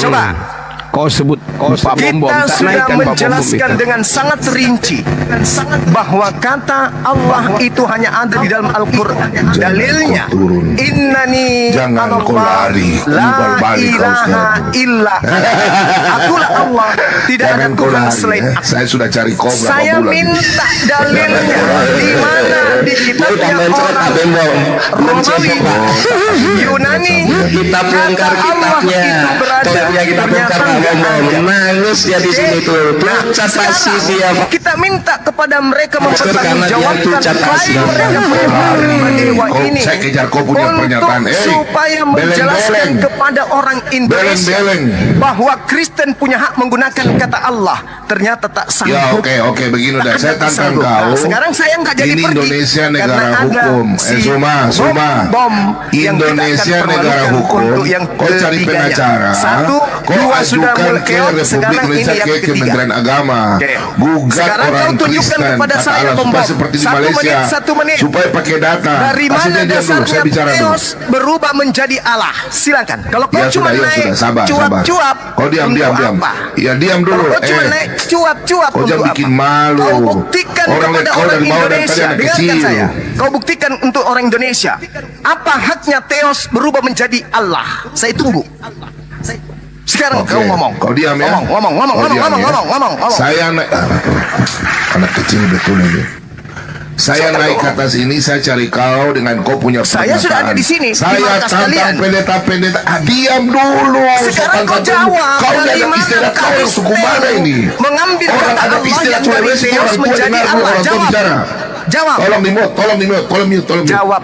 Coba. Kau sebut Pak Bom Bom, Kita tak sudah naikkan Pak Bom Bom menjelaskan itu. dengan sangat rinci bahwa kata Allah itu hanya ada di dalam Al-Quran. Dalilnya, innani Jangan kau Allah lari, la balik kau ilaha sekarang. illa. Akulah Allah, tidak ada Jangan kau Tuhan lari, selain ya. aku. Saya sudah cari kau berapa Saya bulan. minta dalilnya di mana di kitabnya orang Romawi, Yunani, Kita bongkar kata Allah kitabnya. itu berada. Tolong kita bongkar Ternyata Bom nggak Bom. ada. Nangis dia di sini tuh. Pucat pasti dia. Kita minta kepada mereka karena dia mempertanggungjawabkan pucat pasti. klaim mereka penerima dewa Kau- ini. saya kejar kau punya pernyataan. Untuk supaya menjelaskan beleng-beleng. kepada orang Indonesia Beleng-beleng. bahwa Kristen punya hak menggunakan kata Allah. Ternyata tak Ya sanggup. oke begini dah. Tak Saya ada tantang sanggup. kau. Nah, sekarang saya nggak jadi Ini pergi Indonesia karena negara ada hukum. si Suma. bom yang kita Indonesia akan negara permalukan hukum. untuk yang Kau cari ketiganya. pengacara. Satu, Kau dua sudah ajukan ke mulkeot, Republik sekarang ini Indonesia yang ke ketiga. Kementerian Agama. Oke. Gugat Sekarang orang kau tunjukkan Kristen. kepada Kata saya, Allah, Bom supaya Bom. seperti di 1 Malaysia. menit, 1 menit. Supaya pakai data. Dari Kasih mana dia dulu. Saya dasarnya bicara dulu. Theos berubah menjadi Allah? Silakan. Kalau kau Ya cuma sudah, naik sabar. cuap-cuap, Kau diam. untuk apa? Ya diam Kalau dulu. kau cuma naik cuap-cuap Kau jangan untuk bikin apa? malu. Kau buktikan Orang lihat kepada kau orang dari bawah dan tadi Indonesia. anak Dengarkan kecil. saya. Kau buktikan untuk orang Indonesia. Apa haknya Theos berubah menjadi Allah? Saya tunggu. Sekarang Oke. kau ngomong. Kau diam ya. Ngomong. Kau diam ya. Saya naik anak kecil betul ini. Saya naik ke atas ini, saya cari kau dengan kau punya Saya sudah ada di sini, di Saya markas kalian. tantang pendeta-pendeta. Diam dulu. Sekarang kau Sopan-sopan. jawab. Kau Dari ada mana istilah kau kau yang suku mana ini? mengambil Orang kata ada Allah istilah yang cuma dari basic, Theos orang tua menjadi dengar dulu, Allah. orang tua Jawab. bicara. Jawab. Tolong mute. Jawab.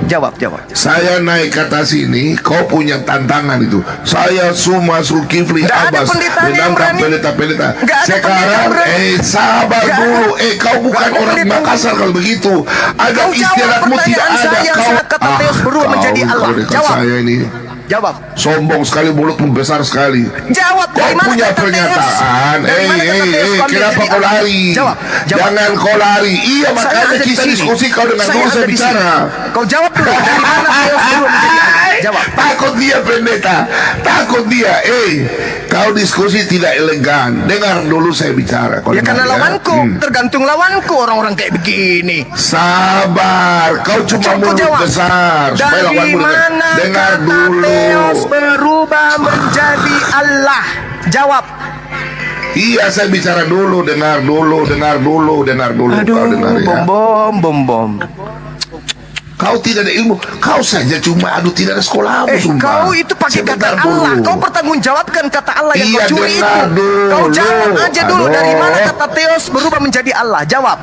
Saya naik ke atas ini, kau punya tantangan itu. Saya Suma Zulkifli Nggak ada Abbas pendeta yang menangkap berani. pendeta-pendeta. Nggak ada pendeta Sekarang, yang berani. sabar Nggak dulu. ada. Kau bukan Nggak ada orang pendeta yang Makassar kalau begitu. Ada Kau jawab istilahmu tidak pertanyaan ada. saya, saat kata Theos berubah menjadi Allah. Kau dekat Jawab. saya ini Jawab. sombong sekali, mulutmu besar sekali. Jawab. Kau Dari mana punya kata Theos? pernyataan. Dari mana kata Theos kau ambil Kenapa jadi kau Allah? lari? Jawab. Jangan kau lari. Iya, Saya makanya ada di kita sini. diskusi kau dengan dulu saya ada di bicara. sini. Kau jawab dulu. Dari mana Theos berubah menjadi Allah? Jawab. Takut dia pendeta, takut dia. Kau diskusi tidak elegan. Dengar dulu saya bicara. Kau Ya dengar, karena lawanku, tergantung lawanku orang-orang kayak begini. Sabar, kau cuma Coba mulut jawab. besar. Supaya Dari lawanmu dengar. mana Dengar kata dulu. Theos berubah menjadi Allah? Jawab. Iya, saya bicara dulu. Dengar dulu. Kau dengar ya. Bom. Kau tidak ada ilmu. Kau saja cuma tidak ada sekolahmu. sumpah. Kau itu pakai Sebentar kata Allah. dulu. Kau pertanggungjawabkan kata Allah yang Iya, kau curi itu. dengar dulu. Kau jawab aja dulu. Aduh. Dari mana kata Theos berubah menjadi Allah? Jawab.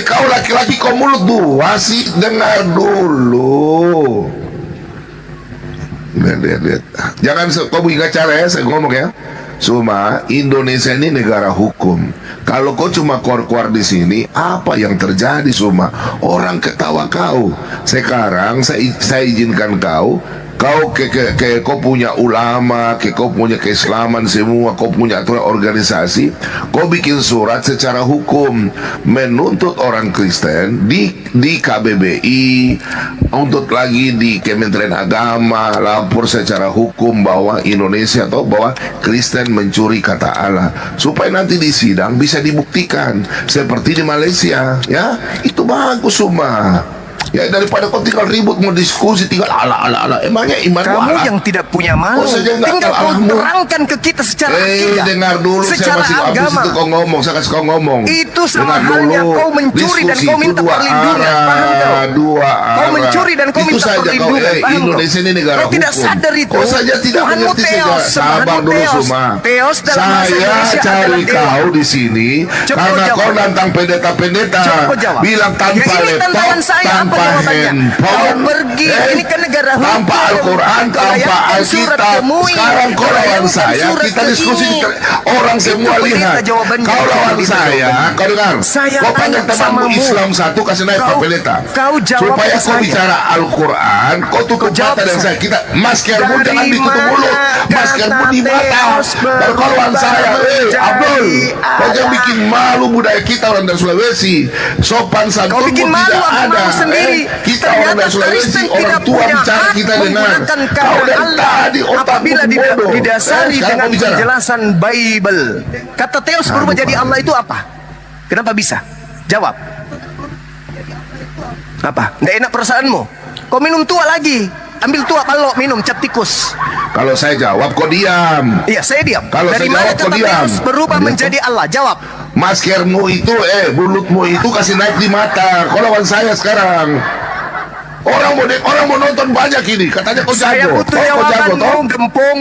Kau laki-laki kau mulut dua sih. Dengar dulu. Lihat. Jangan kau ingat cara ya, saya ngomong ya. Cuma Indonesia ini negara hukum. Kalau kau cuma keluar di sini, apa yang terjadi Suma? Orang ketawa kau. Sekarang saya izinkan kau kau punya ulama, kau punya keislaman semua, kau punya aturan organisasi, kau bikin surat secara hukum menuntut orang Kristen di KBBI, untuk lagi di Kementerian Agama, lapor secara hukum bahwa Indonesia atau bahwa Kristen mencuri kata Allah, supaya nanti di sidang bisa dibuktikan seperti di Malaysia. Ya, itu bagus semua. Ya, daripada kau tinggal ribut mau diskusi tinggal ala. Emangnya iman Kamu yang tidak punya malu. Oh, saja nggak Tinggal tahu kau alamu. terangkan ke kita secara akidah. Dengar dulu, secara saya masih habis agama. itu kau ngomong, saya kasih kau ngomong. Itu sama Dengar halnya dulu. kau mencuri dan Diskusi kau itu minta dua perlindungan. arah, Paham kau? dua Kau arah. mencuri dan kau Itu minta saja perlindungan. kau, Paham Indonesia ini negara kau hukum. tidak sadar itu. Kau saja tidak Tuhanmu mengerti Theos, saja. Sabar dulu Theos. Suma. Theos dalam bahasa Saya Indonesia cari adalah dewa. kau di sini Coba karena kau kau jawab. nantang pendeta-pendeta. Coba kau jawab. Bilang tanpa Ya, ini laptop, tantangan saya, apa tanpa jawabannya? handphone. Kau pergi, ini kan negara hukum. Tanpa Al-Quran, Kau tanpa layangkan surat Alkitab. ke MUI. Sekarang kau Kau lawan layangkan saya, surat kita ke diskusi ini. orang Itu semua pendeta lihat. jawabannya. Kau lawan Pendeta saya, jawabannya. kau dengar. Saya Kau tanya panggil temanmu samamu. Islam satu, kasih naik Kau- Pak Pendeta. kau jawab supaya ke kau saya. bicara Al-Quran, kau tutup Kau jawab mata dan ke saya. saya. Kita maskermu Dari jangan ditutup mana mulut, maskermu kata di mata. Theos Baru kau lawan saya, menjadi Abdul. Kau jangan Allah. bikin malu budaya kita orang dari Sulawesi. Sopan Kau santunmu bikin malu tidak ada. agamamu sendiri Kita orang ternyata dari Sulawesi, Kristen orang tidak tua punya bicara hak kita dengar. menggunakan Kau kata dari Allah tadi otakmu apabila bodoh. didasari Sekarang dengan kau bicara. penjelasan Bible. Kata Theos berubah jadi Allah itu apa? Kenapa bisa? Jawab. Apa? Nggak enak perasaanmu? Kau minum tua lagi. Ambil tua balok minum cap tikus. Kalau saya jawab, kau diam. Iya, saya diam. Kalau Dari saya mana jawab, kau kata diam. Theos berubah menjadi Allah? Jawab. Maskermu itu, bulutmu itu kasih naik di mata. Kau lawan saya sekarang. Orang mau nonton banyak ini. Katanya kau Saya jago. butuh Kau jago, jawabanmu, toh? Gempong.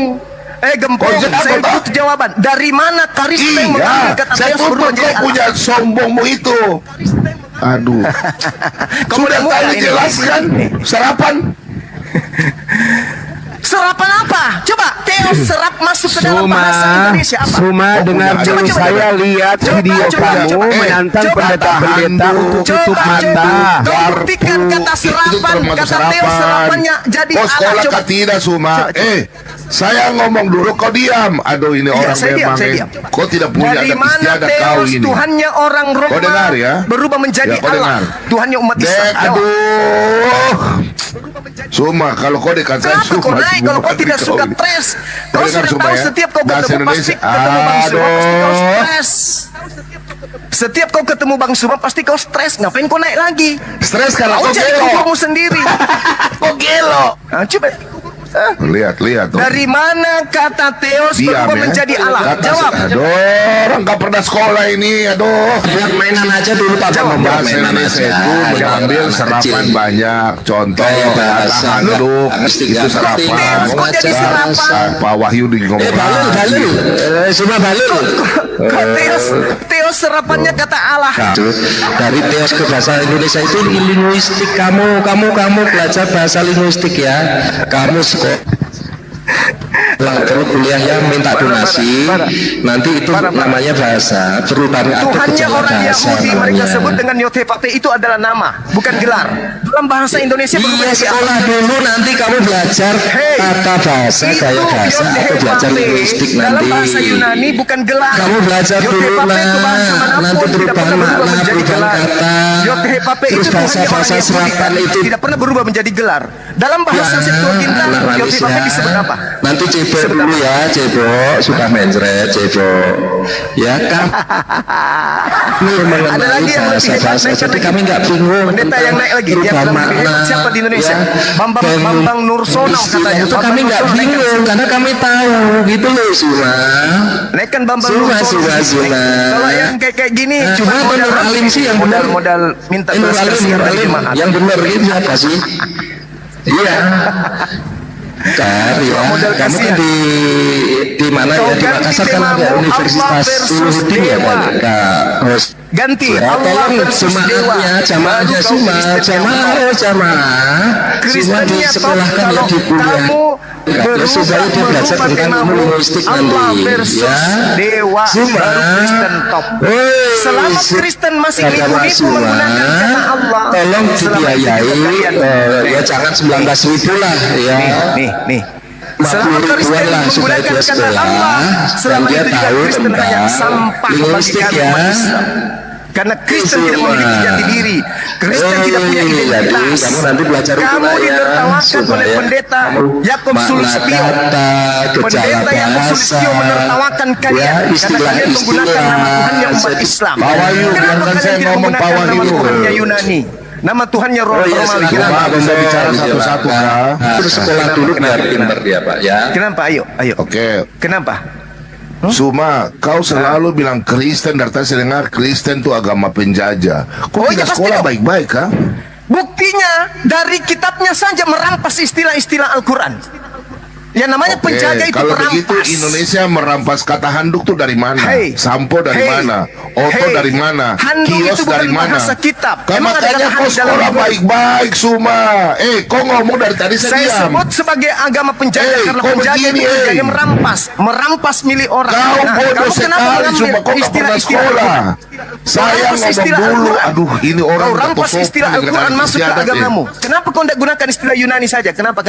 Gempong, Kau jago, saya toh? butuh jawaban. Dari mana karisma yang mengambil Iya, kata saya Theos berubah tuntut menjadi kau Allah? punya sombongmu itu. Aduh. Kamu Sudah udah mulai tadi ini. jelaskan. Sarapan. Serapan apa? Coba Theos serap masuk ke dalam Suma, bahasa Indonesia apa? Suma dengar punya. dulu Coba, saya coba. lihat Coba, video coba, kamu coba. menantang Coba, pendeta-pendeta tahan untuk dulu. tutup mata. Kau buktikan kata Itu serapan, termasuk kata Theos serapannya jadi Kau Allah. sekolah Coba. tidak Suma. Coba. Saya ngomong dulu kau diam. Aduh ini Iya, orang saya diam, memang saya diam. kau tidak punya Dari adat mana istiadat kau Theos ini. Tuhannya orang Roma Kau dengar ya? berubah menjadi Ya, kau Allah. dengar. Tuhannya umat Islam. Jawab. Aduh. Suma, kalau kau dikatakan Kenapa kau naik kalau kau tidak suka stres? Kau Kau dengar, sudah Suma, tahu ya? setiap kau Bahasa ketemu pasti Indonesia. ketemu Bang Suma pasti kau Aduh. stres. Setiap kau ketemu Bang Suma pasti kau stres. Ngapain kau naik lagi? Stres kalau Kau kau jadi gelo. kuburmu sendiri. Kau gelo. Coba. Lihat. Tuh. Dari mana kata Theos Diam berubah ya. menjadi Allah? Kata- Jawab. Aduh, orang nggak pernah sekolah ini. Aduh. Buat mainan aja dulu Pak. Jawab. Buat Bahasa mainan Indonesia aja. itu mengambil Anak serapan kecil. banyak. Contoh, Kayak bahasa. kata handuk, Mesti itu nggak serapan. Theos, kok jadi serapan? Pak Wahyu di ngomong Balul. Semua balul. Kok Theos serapannya kata Allah? Dari Theos ke bahasa Indonesia itu linguistik. Kamu belajar bahasa linguistik ya. Kamu sekolah terus kuliah yang minta donasi, nanti itu namanya bahasa perubahan atau Tuhannya orang bahasa Yahudi mereka namanya. sebut dengan Yotepape itu adalah nama, bukan gelar. Dalam bahasa Indonesia berubah Iya, jadi sekolah dulu nanti kamu belajar Hei, tata bahasa, itu gaya bahasa atau belajar Yotepape. linguistik Dalam nanti. bahasa Yunani bukan gelar. Kamu belajar dulu Yotepape itu bahasa nah, manapun nanti tidak perubahan pernah berubah makna, menjadi perubahan gelar. kata. Yotepape Terus itu Tuhannya orang bahasa Yahudi serapan itu. tidak pernah berubah menjadi gelar. Dalam bahasa Septuaginta anak manis Yotepape ya. disebut apa? Nanti cebo dulu ya, cebo suka mencret, cebo ya kan. Ada lagi yang lebih hebat, bahasa, naikkan jadi lagi. kami nggak bingung. Pendeta yang naik lagi, yang perubahan bilang lebih hebat siapa di Indonesia? Bambang Nursono katanya. Itu kami Bambang nggak Nursono naikkan. bingung karena kami tahu gitu loh Suma. Naikkan Bambang Suma, Nursono. Suma. Kalau yang kayak gini Nah, cuma apa Nur Alim sih yang benar? modal minta Nur belas Alim, kasihan Nur dari Alim jemaat. yang benar gitu siapa sih? Iya. Kan ya, Modal kamu kan kasihan. di mana Kau ya di ganti Makassar kan ada temamu, Universitas Allah versus Uluddin ya Dewa. kan? Kak host. Ganti Ya, Allah tolong versus Dewa. jamaahnya Baru kau Kristen yang benar. jamaah. Semua Kristennya top disekolahkan ya kalau di kuliah. kamu Terus supaya dia belajar merubah tentang temamu ilmu linguistik Allah nanti. versus Ya. Dewa. Suma. Baru Kristen top. Selama Kristen masih nipu-nipu menggunakan kata Allah, tolong selama itu dibiayai juga kalian. ya jangan 19.000 lah ya. Nih. Selama 50 Kristen ribuan lah supaya menggunakan dia kata sekolah Allah, dan selama dia itu juga tahu Kristen hanya tentang sampah bagi linguistik kami ya. umat Islam. Karena Kristen tidak Semua. memiliki jati diri. Kristen tidak punya Jadi identitas. kamu nanti belajar itu Kamu lah ya, ditertawakan oleh supaya pendeta kamu Yakob makna Sulistyo. kata, gejala Pendeta Yakob bahasa, Sulistyo menertawakan kalian ya, karena kalian menggunakan nama Tuhannya umat jadi- Islam. Pak Wahyu, Kenapa biarkan kalian saya tidak ngomong, menggunakan Pak nama Wahyu. Tuhannya Yunani? Nama Tuhannya Oh iya, Romawi. silakan. Pak, bisa bicara Silakan. satu-satu, Kak. Terus sekolah dulu biar pinter dia Pak ya. Kenapa? Ayo. Oke. Kenapa? Suma, kau selalu bilang Kristen, dari tadi saya dengar Kristen itu agama penjajah. Kau Oh, iya, tidak pasti sekolah dong. baik-baik, kah? Buktinya dari kitabnya saja merampas istilah-istilah Al-Quran. Yang namanya Oke, penjajah itu kalau merampas. begitu Indonesia merampas kata handuk tuh dari mana? Hey. Sampo dari Hey. mana? Oto Hey. dari mana? Handuk Kios itu bukan dari mana? bahasa kitab. Kan Emang ada makanya kata kau handuk dalam sekolah Bible? baik-baik, Suma. Kau ngomong dari tadi saya Saya diam. sebut sebagai agama penjajah karena kau penjajah begini, itu kerjanya merampas milik orang. Kau bodoh kamu kenapa sekali, mengambil Suma. Kau tak pernah sekolah. Saya rampas ngomong istilah dulu. Al-Quran. Aduh, ini orang Kau tak rampas sopan istilah dengan Al-Quran adat masuk ke istiadat, agamamu. Kenapa kau tidak gunakan istilah Yunani saja? Kenapa?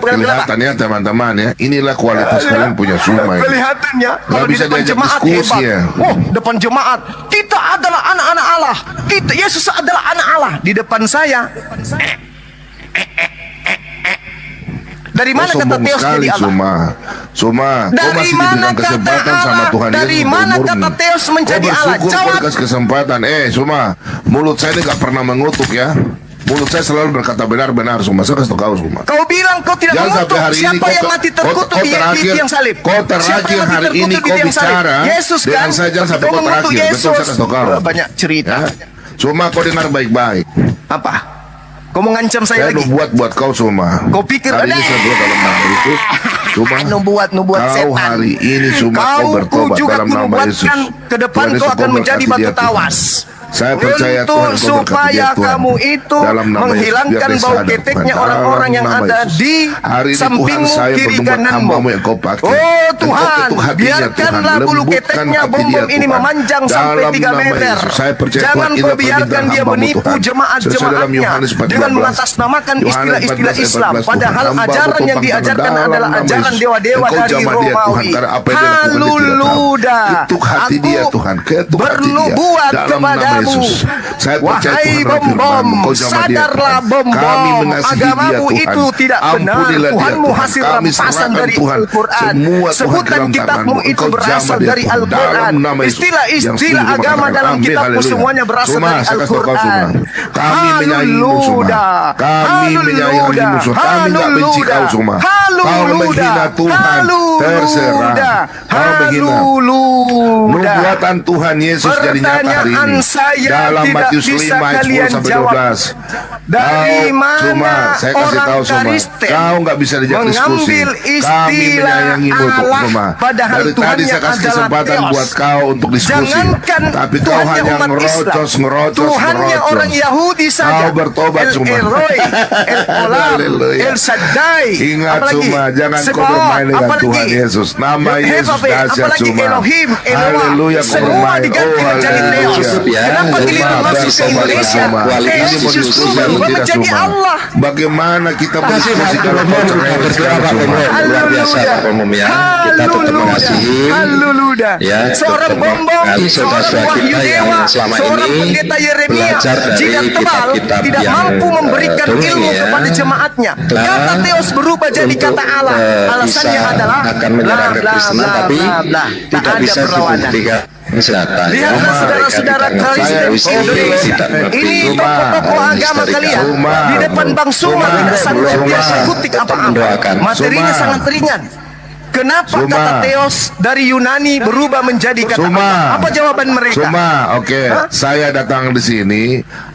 Kelihatan ya teman-teman ya. Inilah kualitas kalian punya Suma ini. Kelihatannya Nggak kalau di bisa depan diajak jemaat diskusi hebat. ya. Oh, depan jemaat kita adalah anak-anak Allah. Kita Yesus adalah anak Allah. Di depan saya. Dari mana Kau kata sombong Theos sekali, jadi Allah? Suma, kau Dari masih mana diberikan kata kesempatan sama Allah? Tuhan Dari Yesus mana berumurmu. kata Theos menjadi Kau Allah? bersyukur Jawab. kau dikasih kesempatan. Suma, mulut saya ini gak pernah mengutuk ya. Mulut saya selalu berkata benar-benar, Suma. Saya kasih tau kau, Suma. Kau bilang kau tidak Jangan mengutuk. sampai hari ini Siapa kau yang ke- mati terkutuk kau di terakhir- tiang salib? kau terakhir Siapa yang mati hari terkutuk ini di kau tiang salib? bicara Yesus dengan kan? saya, jangan sampai Kau kau mengutuk terakhir. Betul, Yesus. saya kasih tau kau. Banyak cerita. Ya. Suma, kau dengar baik-baik. Apa? Kau mau ngancam saya Saya lagi? buat kau, Suma. Kau pikir hari ini ada? saya buat dalam nama Yesus. Suma, Nubuat kau setan. hari ini Suma kau bertobat juga dalam nama Yesus. kunubuatkan ke depan Tuhan kau Yesus, akan menjadi berkati batu dia, Tuhan. tawas. Saya percaya Untuk Tuhan, kau berkati supaya dia, Tuhan. kamu itu Dalam nama Yesus, menghilangkan biar dia bau sadar, keteknya Tuhan. orang-orang yang Dalam nama ada Yesus. di Hari ini sampingmu, Tuhan, saya kiri berdoa kananmu. hamba-Mu yang kau pakai. Oh Dan kau Tuhan, ketuk hatinya, biarkanlah Tuhan. bulu Lembutkan keteknya hati bom-bom dia, ini Tuhan. memanjang sampai Dalam 3 nama meter. Yesus, saya percaya, Jangan Tuhan, kau inilah biarkan permintaan dia hamba-Mu, menipu Tuhan. Sesuai dalam jemaat-jemaatnya Yohanes 14, dengan mengatasnamakan Yohanes istilah-istilah 14, Islam. 14, Padahal Tuhan. ajaran Hamba-Mu yang diajarkan dalam adalah nama ajaran Yesus. dewa-dewa Engkau dari jamah dia, Tuhan, Romawi. karena apa yang dia lakukan dia tidak tahu. Haluluda. Ketuk hati dia, Tuhan. Ketuk hati dia. Bernubuat Dalam nama kepadamu. Yesus. Saya percaya Wahai Tuhan bom-bom, Engkau jamah dia, sadarlah Tuhan. bom-bom. Kami mengasihi dia, Agamamu Tuhan. itu tidak benar. Ampunilah dia, Tuhanmu Tuhan. hasil Kami rampasan serahkan, dari Tuhan. Al-Quran. Semua, Tuhan, Sebutan dalam kitabmu tangan-Mu. itu Engkau berasal jamah dia, dari Tuhan. Al-Quran. Dalam nama Yesus. Yang Istilah-istilah setuju agama mengatakan dalam amin, kitabmu haleluya. semuanya berasal Suma, dari saya kasih tahu kau, Al-Quran. Suma. Kami menyayangimu, Suma. Kami menyayangimu, Suma. Kami nggak benci kau, Suma. Kau menghina Tuhan. Terserah. Kau menghina. Nubuatan Tuhan Yesus jadi nyata hari Pertanyaan ini. saya Dalam tidak Matius bisa 5 ayat kalian 10 sampai jawab. 12. Dari Kau, mana Suma, saya kasih orang tahu, Suma. Kristen Kau nggak bisa dijak diskusi. mengambil Kami istilah menyayangimu, Allah, Suma. padahal Dari tadi Tuhannya saya kasih adalah kesempatan Theos. buat kau untuk diskusi. Jangankan Tapi kau Tuhannya hanya umat ngerocos, Islam, ngerocos, Tuhannya ngerocos. orang Yahudi saja. Kau bertobat, El Suma. Elroy, El Olam, Haleluya. El Shaddai. Ingat, Apalagi? Suma, jangan kau Sebaot, bermain dengan apalagi? Tuhan Yesus. Nama Yesus Hefafe, dahsyat, apalagi Suma. Elohim, Eloah. Haleluya, kau Semua bermain. diganti Oh, menjadi haleluya. Theos. Cukup ya. Kenapa Suma, giliran masuk bisa ke Indonesia? bermain. Kualitas Theos Ini mau justru diskusi berubah atau tidak, menjadi Suma? Allah. Bagaimana kita Terima kasih berdiskusi Pak dalam Pomom, konteks berdoa Pak Suma? Pomom. Luar biasa Pak Pomom ya. Kita tetap mengasihi. Haleluya. Ya, Seorang tetap bom-bom, mengasihi seorang saudara-saudara wahyu kita yang dewa, selama seorang ini pendeta Yeremia, belajar dari jidat tebal, kitab-kitab tidak yang, mampu memberikan dongeng ilmu ya. kepada jemaatnya. Nah, Kata Theos berubah jadi untuk, kata Allah. Alasannya bisa adalah akan menyerang kekristenan, tapi tak tidak ada bisa perlawanan. dibuktikan senjata. Lihatlah saudara-saudara Kristen ini tokoh-tokoh agama kalian di depan Bang Suma tidak sanggup biasa kutik apa-apa. Materinya Suma. sangat ringan. Kenapa Suma. kata Theos dari Yunani berubah menjadi kata Suma. Allah? Apa jawaban mereka? Suma, oke. Saya datang di sini,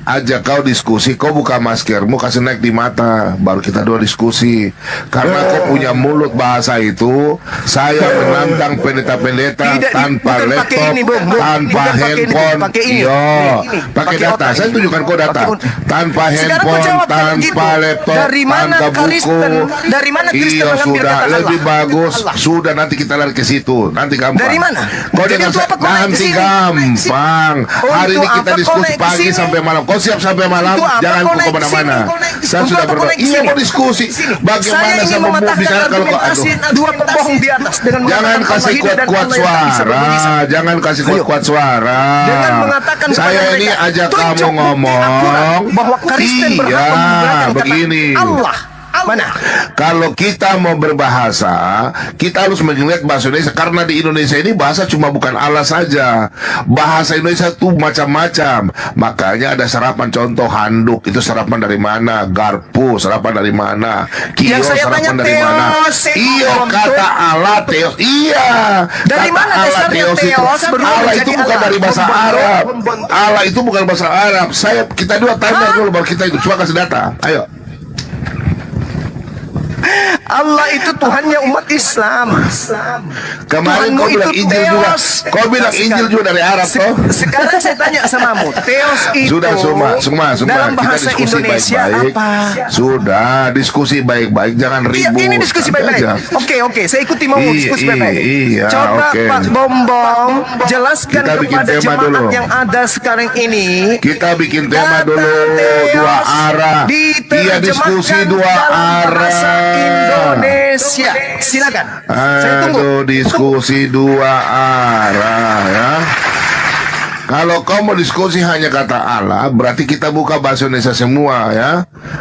ajak kau diskusi. Kau buka maskermu, kasih naik di mata, baru kita dua diskusi. Karena kau punya mulut bahasa itu, saya menantang pendeta-pendeta Tidak, tanpa bukan pakai laptop, ini, Bung. tanpa Bukan pakai ini, handphone. pakai ini. Iya, Ini. pakai Pakai data. otak Saya ini. tunjukkan kau data. Pakai otak. Tanpa Sekarang kau handphone, jawab kalau tanpa gitu. laptop, Dari mana tanpa buku. Kristen? Dari mana Kristen Iya, mengambil sudah kata Allah? lebih bagus. Allah. Sudah, nanti kita lari ke situ. Nanti gampang. Dari mana? Kau Jadi dengan untuk apa kau naik ke nanti sini? gampang. Hari ini Untuk kita apa kau diskusi naik ke pagi sini? sampai malam. Kau siap sampai malam? Untuk apa Jangan kau kau naik ke kemana-mana. sini? Kau naik ke sini. Saya Untuk sudah apa kau berdoa. naik ke Iya sini? mau diskusi. Saya Bagaimana ingin saya mau mematahkan bicara kalau kau argumentasi aduh. dua pembohong di atas dengan Jangan mengatakan kasih Allah hidup dan kuat-kuat Allah yang tak bisa suara. berbisa. Jangan kasih kuat-kuat suara. Dengan mengatakan kepada Saya ini mereka, ajak tunjuk kamu bukti ngomong. akurat bahwa Kristen berhak Iya, menggunakan kata begini. Allah. Mana? Kalau kita mau berbahasa, kita harus mengingat bahasa Indonesia. Karena di Indonesia ini bahasa cuma bukan Allah saja. Bahasa Indonesia tuh macam-macam. Makanya ada serapan, contoh handuk. Itu serapan dari mana? Garpu, serapan dari mana? Kio, Yang saya tanya, serapan dari mana? Theos, Iyo, kata Allah, Theos. Iya. Dari Kata mana Allah, dasarnya Theos itu. Theos berubah Allah menjadi itu bukan Allah? dari bahasa Arab. Allah itu bukan bahasa Arab. Kita dua tanya dulu baru kita itu. Coba kasih data. Ayo. Allah itu Tuhannya umat Islam. Kemarin Tuhanmu kau bilang itu Injil juga. Theos. Kau bilang Injil juga dari Arab toh. Sekarang saya tanya samamu, Theos itu Sudah semua dalam kita bahasa diskusi Indonesia baik-baik. apa? Sudah diskusi baik-baik, jangan Iya, ribut. ini diskusi Santai baik-baik. aja. Oke, saya ikuti mau diskusi baik-baik. Iya, Coba oke. Pak Bombong jelaskan Kita bikin kepada tema jemaat dulu. yang ada sekarang ini. Kita bikin tema Kata dulu Theos dua arah. Iya, diskusi diterjemahkan dua dalam bahasa arah. Indonesia. Silakan. Saya tunggu. Aduh, diskusi dua arah ya. Kalau kau mau diskusi hanya kata Allah, berarti kita buka bahasa Indonesia semua ya.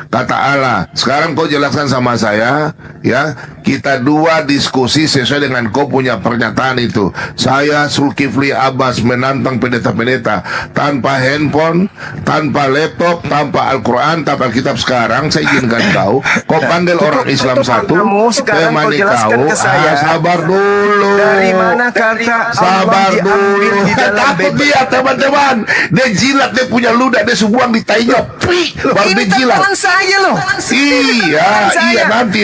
Kata Allah. Sekarang kau jelaskan sama saya ya. Kita dua diskusi sesuai dengan kau punya pernyataan itu. Saya Zulkifli Abbas menantang pendeta-pendeta tanpa handphone, tanpa laptop, tanpa Al-Quran, tanpa kitab. Sekarang saya izinkan kau panggil orang Islam satu. Kamu sekarang kau temani jelaskan kau. ke saya. Sabar dulu. Dari mana kata Allah Sabar diambil dulu. di dalam Takut dia teman-teman. Dia jilat, dia punya ludah, dia sebuang di tainya. Baru Ini dia jilat. tangan saya loh. Iya, iya, nanti.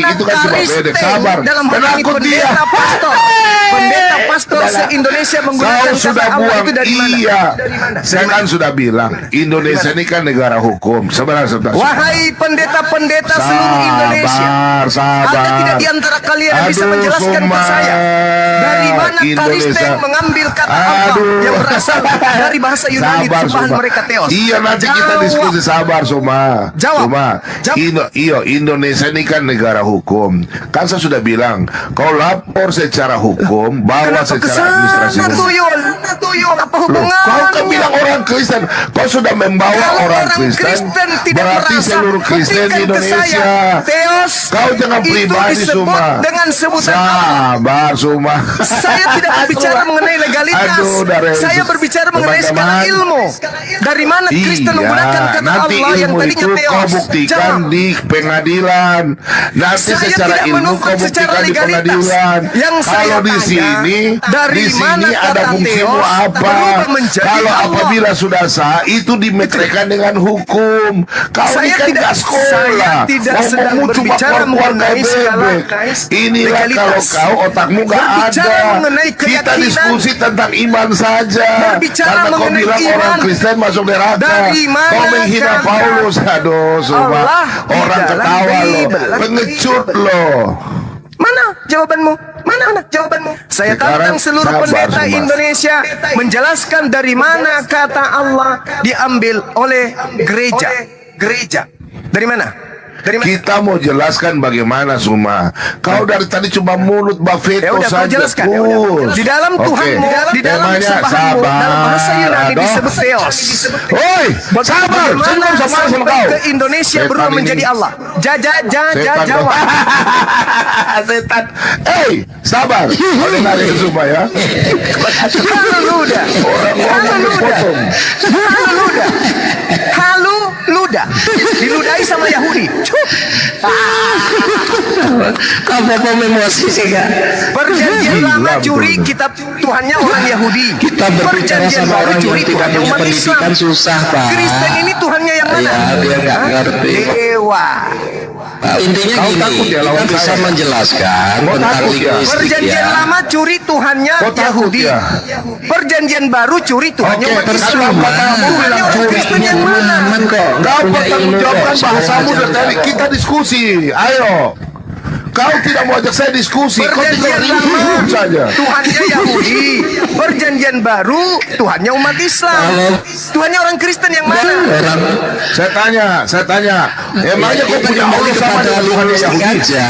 Itu kan cuma bedek. Sabar. Dalam hal ini Penakut dia. Pendeta pastor se-Indonesia menggunakan Kau sudah kata Allah buang. itu dari mana? Iya. Dari mana? Saya kan sudah bilang, Indonesia ini kan negara hukum. Sebenarnya Wahai pendeta-pendeta seluruh Indonesia, sabar. ada tidak di antara kalian yang bisa menjelaskan ke saya dari mana Kristen mengambil kata Allah yang berasal dari bahasa Yunani terjemahan mereka Theos? Iya, nanti kita Jawab. diskusi. Sabar Suma. Jawab. Indonesia ini kan negara hukum. Kan saya sudah bilang, kau lapor secara hukum, bawa Kenapa secara kesana administrasi hukum. tuyul? Apa Loh, hubungan? kau kan bilang orang Kristen, kau sudah membawa Kalau orang Kristen, tidak berarti merasa, seluruh Kristen di buktikan ke Indonesia. saya, Theos Kau jangan itu pribadi disebut Suma. dengan sebutan Allah. Sabar Suma. Saya tidak berbicara mengenai legalitas. Aduh, dari Saya berbicara mengenai skala teman-teman. ilmu. Dari mana Kristen menggunakan kata nanti Allah yang ilmu tadinya itu Theos? kau buktikan Jawab. di pengadilan. Nanti Saya secara tidak ilmu menuntut kau secara buktikan di legalitas. pengadilan. Yang saya Kalau di tanya, sini, dari di mana sini ada kata fungsimu Theos apa? berubah menjadi Kalau Allah? apabila sudah sah, itu dimeteraikan dengan hukum. Kau Saya ini kan tidak- nggak sekolah. saya tidak sedang Ngomongmu cuma berbicara keluar mengenai kayak skala bebek. Inilah legalitas. kalau kau otakmu nggak Berbicara ada. mengenai Kita keyakinan. diskusi tentang iman saja. Berbicara Karena kau mengenai bilang iman. orang Kristen masuk neraka. Dari mana Kau menghina kata Paulus. Aduh, Suma. Allah di Orang dalam ketawa loh. Bible? Pengecut loh. Mana jawabanmu? Mana jawabanmu? Saya Sekarang tantang seluruh sabar, pendeta Mas. Indonesia menjelaskan dari mana kata Allah diambil oleh gereja. Dari mana? Dari mana? Kita mau jelaskan bagaimana Suma. Kau dari tadi cuma mulut Ya bafeto udah, kau saja. jelaskan. Terus. Di dalam Oke. Tuhanmu, di dalam Temanya sembahanmu, dalam bahasa Yunani aduh. disebut Theos. Oi, sabar. Bagaimana Saya sama sama sampai kau. ke Indonesia Setan berubah ini. menjadi Allah? Setan Jawab. Setan. Sabar. Kau dengarin Suma ya. Halu luda. Halu luda. Diludahi sama Yahudi. Kamu mau emosi sih kak? Perjanjian Gila, lama curi betul. kitab Tuhannya orang Yahudi. Kita berbicara Perjanjian sama baru orang curi yang tidak Tuhannya punya umat Islam. pendidikan susah pak. Kristen ini Tuhannya yang mana? Ya dia nggak Hah? ngerti. Dewa. Intinya Kau gini, takut ya kita lawan bisa saya? menjelaskan Kau tentang takut ya? linguistik Perjanjian ya. lama curi Tuhannya Kau takut Yahudi. ya? Perjanjian baru curi Tuhannya Oke, umat terserah. Islam. Kamu bilang Tuhannya orang curi. Kristen yang mana? Aman kok. Kau Nggak punya bertanggung ilmu jawabkan kok. bahasamu Semua dari tadi. aja. Kita diskusi. Ayo. Kau tidak mau ajak saya diskusi. Kau Perjanjian tinggal lama ribut saja. Tuhannya Yahudi. Perjanjian baru Tuhannya umat Islam. Tuhannya orang Kristen yang mana? Orang Saya tanya. Emangnya kau punya Allah sama dengan Tuhan yang linguistik Yahudi? aja,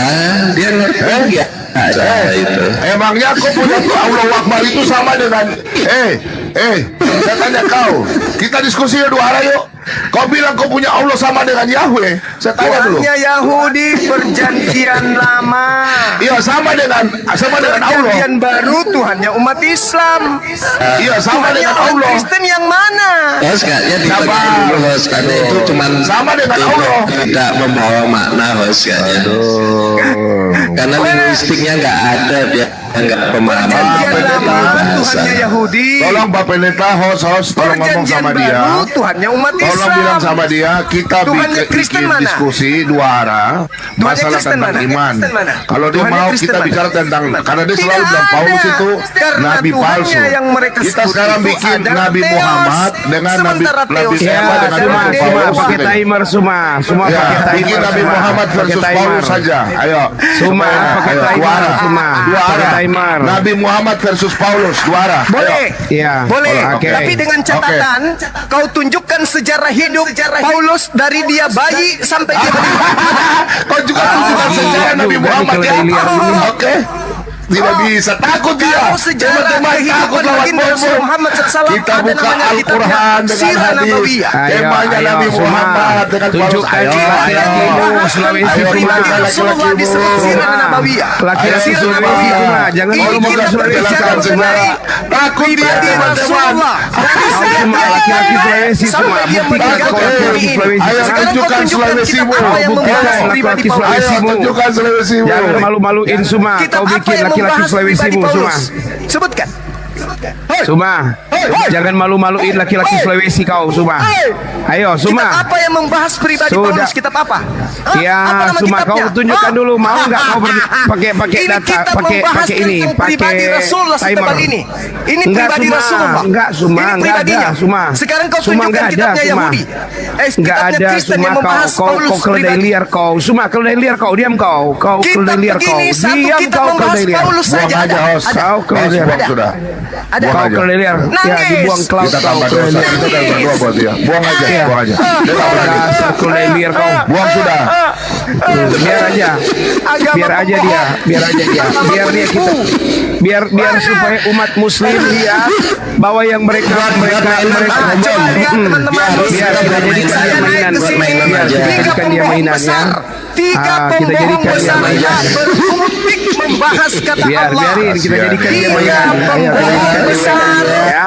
dia ngerti nggak? Ada itu. Emangnya kau punya Allah Akbar itu sama dengan saya tanya kau. Kita diskusi dua arah yuk. Kau bilang kau punya Allah sama dengan Yahweh. Saya tanya dulu. Tuhannya Yahudi perjanjian lama. Iya, sama dengan Allah. Perjanjian baru Tuhannya umat Islam. Iya, sama Tuhannya dengan orang Allah. Kristen yang mana? Host kayaknya Sabar. dibagi dulu host karena itu cuman Sama dengan tidak, Allah. tidak membawa makna host kayaknya. Karena linguistiknya nggak ada dia enggak pemahaman Perjanjian Pendeta. lama Tuhannya Yahudi. Tolong Pak Pendeta, host, tolong ngomong Perjanjian sama dia. baru Tuhannya umat Tolong Islam. bilang sama dia, kita Tuhannya Kristen bikin mana? diskusi dua arah, masalah Kristen tentang mana? iman. Kristen mana? Kalau dia Tuhannya mau Kristen kita mana? bicara tentang, karena dia selalu Tidak bilang Paulus ada. itu Karena nabi Tuhannya palsu. yang mereka Kita sebut sekarang itu bikin adalah Nabi Theos. Muhammad dengan Nabi Sementara Theos siapa Ya, dengan semua Nabi semua Paulus. pakai timer semua Ya, pakai timer. bikin Nabi semua. Muhammad Pakai versus timer. Paulus saja. Ayo. Semua pakai Ayo, timer dua arah. semua. Dua Pakai arah. timer. Nabi Muhammad versus Paulus, dua arah. Boleh. Iya. Boleh. Oke. Tapi dengan catatan kau tunjukkan sejarah hidup Paulus dari dia bayi sampai dia meninggal. Kau juga tunjukkan sejarah Nabi aduh, Muhammad kalau ya. dia lihat ini. Oke. Tidak bisa, takut dia. Kalau sejarah Teman-teman takut kehidupan lawan baginda Rasul Paulus. Muhammad SAW Kita ada buka namanya Al-Quran kitabnya dengan Sirah hadis. Nabawiyah. Temanya Ayo, Nabi semua. Muhammad dengan Paulus. Tunjukkan Ayo, laki-laki ayo. mu, Sulawesi Ayo, pribadi kita Rasulullah laki-laki disebut mu. Sirah Nabawiyah. Laki-laki Ayo, Sirah Sulawesi Nabawiyah. semua. Jangan Ini ngomong kita Sulawesi berbicara semua. mengenai Takut dia, pribadi teman-teman. Rasulullah. Dari Kau sejak cuma dia laki-laki hidup Sulawesi semua. sampai dia Buktikan meninggal kau dunia laki-laki ini. Sulawesi. Ayo, Sekarang kau tunjukkan tunjukkan Sulawesi kitab mu. apa yang Buktikan membahas laki-laki pribadi Paulus. Sulawesi Ayo, mu. tunjukkan Sulawesi mu. Jangan malu-maluin semua. Kitab Kau apa bikin yang laki-laki membahas Sulawesi pribadi mu semua. Paulus? Sebutkan. Suma, jangan malu-maluin laki-laki Sulawesi kau, Suma. Ayo, Kitab Suma. apa yang membahas pribadi Sudah. Paulus? Kitab apa? Hah? Apa Ya, nama Suma kau kitabnya? tunjukkan dulu. Mau nggak kau pakai Ini data, kitab pakai membahas ini, tentang pribadi pakai Rasulullah timer. setebal ini. Ini Enggak, pribadi Suma. Rasulullah. Enggak, Suma. Ini Enggak pribadinya. ada, Suma. Sekarang kau Suma, tunjukkan enggak ada, kitabnya Suma. Yahudi. Enggak Kitabnya ada, Kristen Suma yang kau. membahas Paulus Kau keledai pribadi. liar kau. Suma keledai liar kau. Diam kau. Kau Kitab keledai liar kau. begini satu Diam kitab kau membahas keledai liar. Paulus Buang saja aja, ada. host. Ada. Kau keledai liar. Buang sudah. Ada. Buang Kau aja. keledai liar. Ya, Nangis. dibuang ke laut Kita kau. tambah keledai dosa. liar. Kita tambah doa buat dia. Buang aja, buang aja. Dia tak berani. Dasar keledai liar kau. Buang sudah. Biar aja. Agama Biar aja dia, pembohong. biar aja dia, Agama biar dia penipu. kita, biar supaya umat Muslim lihat bahwa yang mereka coba lihat teman-teman. biar kita jadikan Saya dia naik mainan, ke sini. biar kita Tiga jadikan dia pembohong mainan ya. besar. Tiga Kita pembohong jadikan dia besar mainan. berkutik membahas kata Allah. Biarin kita jadikan dia Tiga mainan. Ayo, pembohong jadikan dia besar mainan, ya.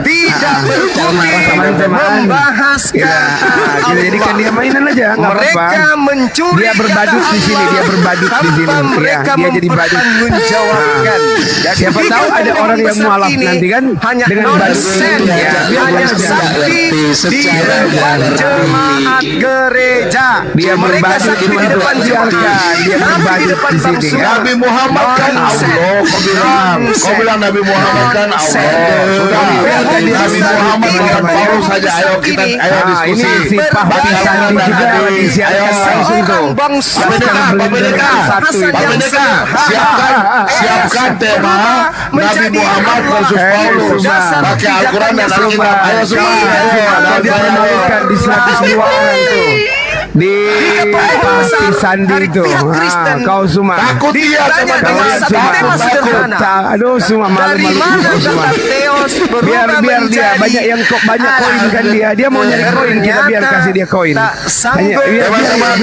tidak berkutik teman-teman. membahas Ya, kata kita jadikan dia Allah. mainan aja, nggak apa-apa. Mereka mencuri Dia berbadut kata di sini, Allah dia berbadut di tanpa sini. Ya, mereka dia jadi badut. mempertanggungjawabkan. Nah, siapa Tiga tahu ada pembohong orang yang besar mualaf ini nanti kan hanya dengan nonsen, badut. Ya, biar hanya aja. sakti di depan jemaat gereja. Dia Mereka berbadut sakti di teman-teman. depan jemaat. Biarkan dia Tapi berbadut di depan di sini, bangsa. ya. Nabi Muhammad kan Nonsen. Allah. Kau bilang Nabi Muhammad kan Allah. Sudah. Biarkan dia Nabi berbadut Muhammad di lawan sini. Paulus saja. Ayo kita, ayo Ah, ini diskusi. si Pak Bati Sandi juga disiarkan langsung tuh. Orang bangsa Pak Pendeta, Pak Pendeta, Satu Pak itu. Pendeta, siapkan tema Nabi Muhammad versus Paulus. Pakai Al-Quran dan Alkitab. Ayo semua. Kalau dia menawarkan di 102 orang tuh di Pak Sandi itu, kau semua Takut dia teman-teman. Satu tema sederhana. Aduh, semua Dari malu-malu mana kau semua. kata Theos Biar berubah dia menjadi banyak yang kok banyak koin kan dia mau nyari koin, kita biar kasih dia koin. tak sanggup Teman-teman,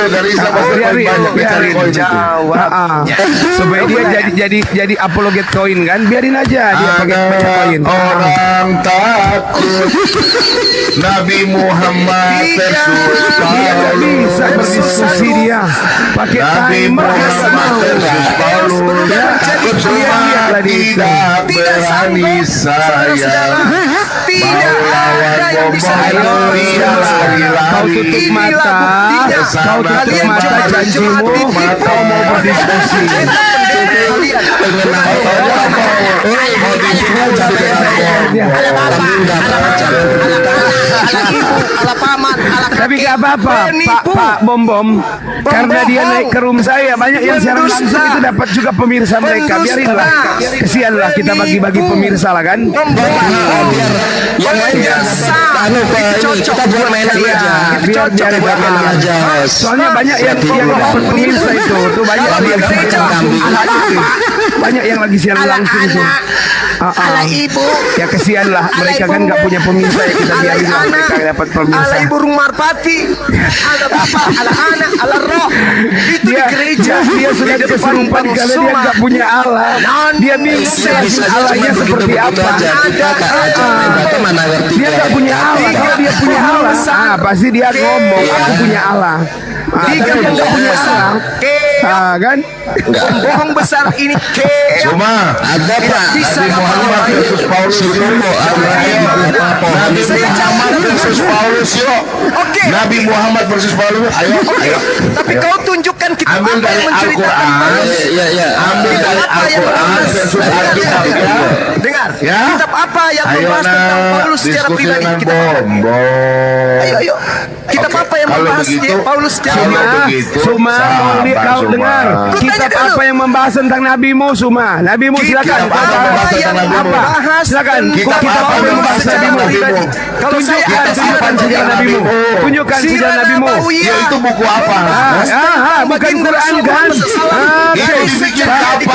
dari Islam banyak mencari koin itu. supaya dia jadi apologet koin kan, biarin aja dia pakai banyak koin. Orang takut Nabi Muhammad versus Dia nggak bisa berdiskusi dia pakai Nabi timer Muhammad versus Paulus. Ya, Takut semua lihatlah dia itu. tidak berani saya. tidak ada yang bisa Ayo, kau tutup mata, kau tutup mata janjimu, kau mau berdiskusi. Tapi gak apa-apa, Pak Bom Bom, karena dia naik ke room saya, banyak yang siaran langsung itu dapat juga pemirsa mereka. Biarinlah, kesianlah kita bagi-bagi pemirsa lah kan. yang lain kita buat mainan aja. Biar Buat mainan aja. soalnya banyak yang dapat pemirsa itu, tuh banyak yang banyak yang lagi siaran langsung tuh. Ala ibu, Ya kesian lah, mereka kan nggak punya pemirsa ya, kita biarin lah mereka dapat pemirsa. ala ibu Marpati, ala bapak, ala anak, ala roh. Itu di gereja. Dia sudah Di depan kesurupan Bang karena dia Suma. nggak punya Allah. Dia bingung jelasin Allahnya seperti apa. Mana ngerti Dia nggak punya Allah. Kalau dia punya Allah, pasti dia ngomong aku punya Allah. Tiga yang nggak punya sarang. Kan? Pembohong besar ini Cuma ada Pak bisa Nabi Muhammad versus Paulus itu. Nabi Muhammad versus Paulus yuk. Oke. Nabi Muhammad versus Paulus. Ayo. Tapi kau tunjukkan kita Ambil apa dari yang menceritakan Al-Quran. Paulus. Ya. Ambil dari Apa yang Al-Quran membahas- versus Alkitab ya. Dengar. Ya. Kitab apa yang Ayo membahas tentang nak Paulus secara diskusi pribadi? dengan Kitab apa? Bom. Ayo. Kitab Oke, apa yang kalau membahas begitu, Paulus secara kalau pribadi? begitu, Suma, mau sabar, kau Suma. dengar Ku kitab tanya dulu. apa yang membahas tentang nabimu, Suma? Nabimu silakan. Kitab apa yang membahas tentang nabimu? Silakan. Kitab apa yang membahas tentang nabimu? Kalau saya Tunjukkan ada tunjukkan sejarah nabimu. Tunjukkan sejarah nabimu. Ya itu buku apa? Bukan Quran kan? Itu dibikin kapan?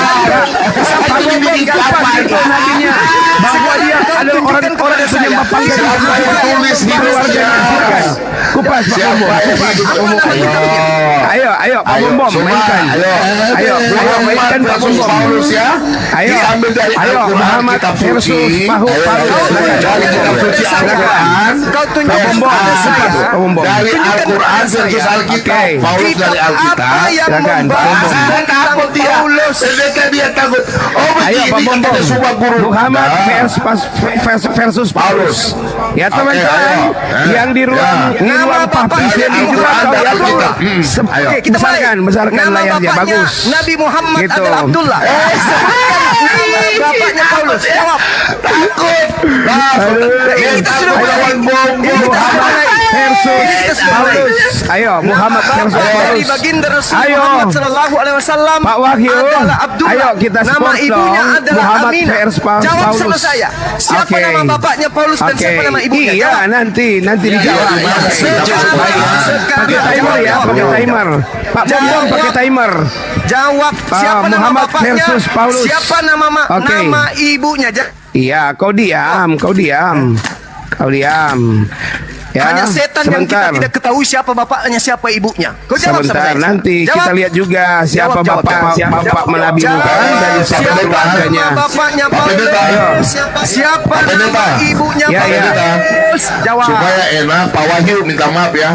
Pak Bombom kapan itu nabinya? Bahwa dia adalah orang-orang yang penyembah panggilan. Siapa yang tulis hidupnya? Kupas Pak Siapa Bombom. yang hidup? Ayo Pak Bombom mainkan. Ayo mainkan Pak versus Bombom. Paulus ya. Ayo, Diambil dari ayo, Al-Quran, Muhammad kitab versus suci. Paulus. Dari kitab suci Al-Quran. Kau tunjukkan Bombom, pada saya. Pak Bombom. Dari Tunjukkan Al-Quran pada versus saya. Alkitab. Oke. Paulus Kitab dari Alkitab. apa yang Silakan, membahas Pak Bombom. tentang Takut dia. Paulus? Ternyata dia takut. Oh Ayo Pak begini Bombom. ada semua guru. Muhammad versus Paulus. Ya teman-teman, ayo. yang di ruang Nama bapaknya publishing Nabi itu Muhammad atau dari Alkitab. Ayo, Oke, kita mulai. besarkan Nama layarnya bapaknya bagus. Nabi Muhammad Gitu. adalah Abdullah. Sebutkan nama bapaknya Paulus. Jawab. Takut. Ini kita sudah mulai. Ini kita sudah mulai. Versus Paulus. Ayo Muhammad versus Dari Paulus. baginda Rasul Ayo. Muhammad sallallahu alaihi wasallam Pak Wahyu, adalah Abdullah. ayo kita Nama support ibunya dong. adalah Muhammad Aminah. versus Jawab Paulus. sama saya. Siapa Oke. nama bapaknya Paulus dan siapa nama ibunya? Iya, Jawab. nanti dijawab. Pakai timer ya, pakai timer. Pak Bombom pakai timer. Jawab siapa nama Muhammad bapaknya? versus Paulus. Siapa nama Oke. nama ibunya? Iya, kau diam. Ya, Hanya setan yang kita sebentar. tidak ketahui siapa bapaknya, siapa ibunya. Kau jawab sama Sebentar, saya. nanti Jawab. kita lihat juga siapa Jawab. bapak menabimu Jawab. kan dari siapa Siapa keluarganya. nama bapaknya Pak Pendeta. Paulus? Siapa nama Pendeta. ibunya Ya, ya. Paulus? Jawab. Supaya enak, Pak Wahyu minta maaf ya.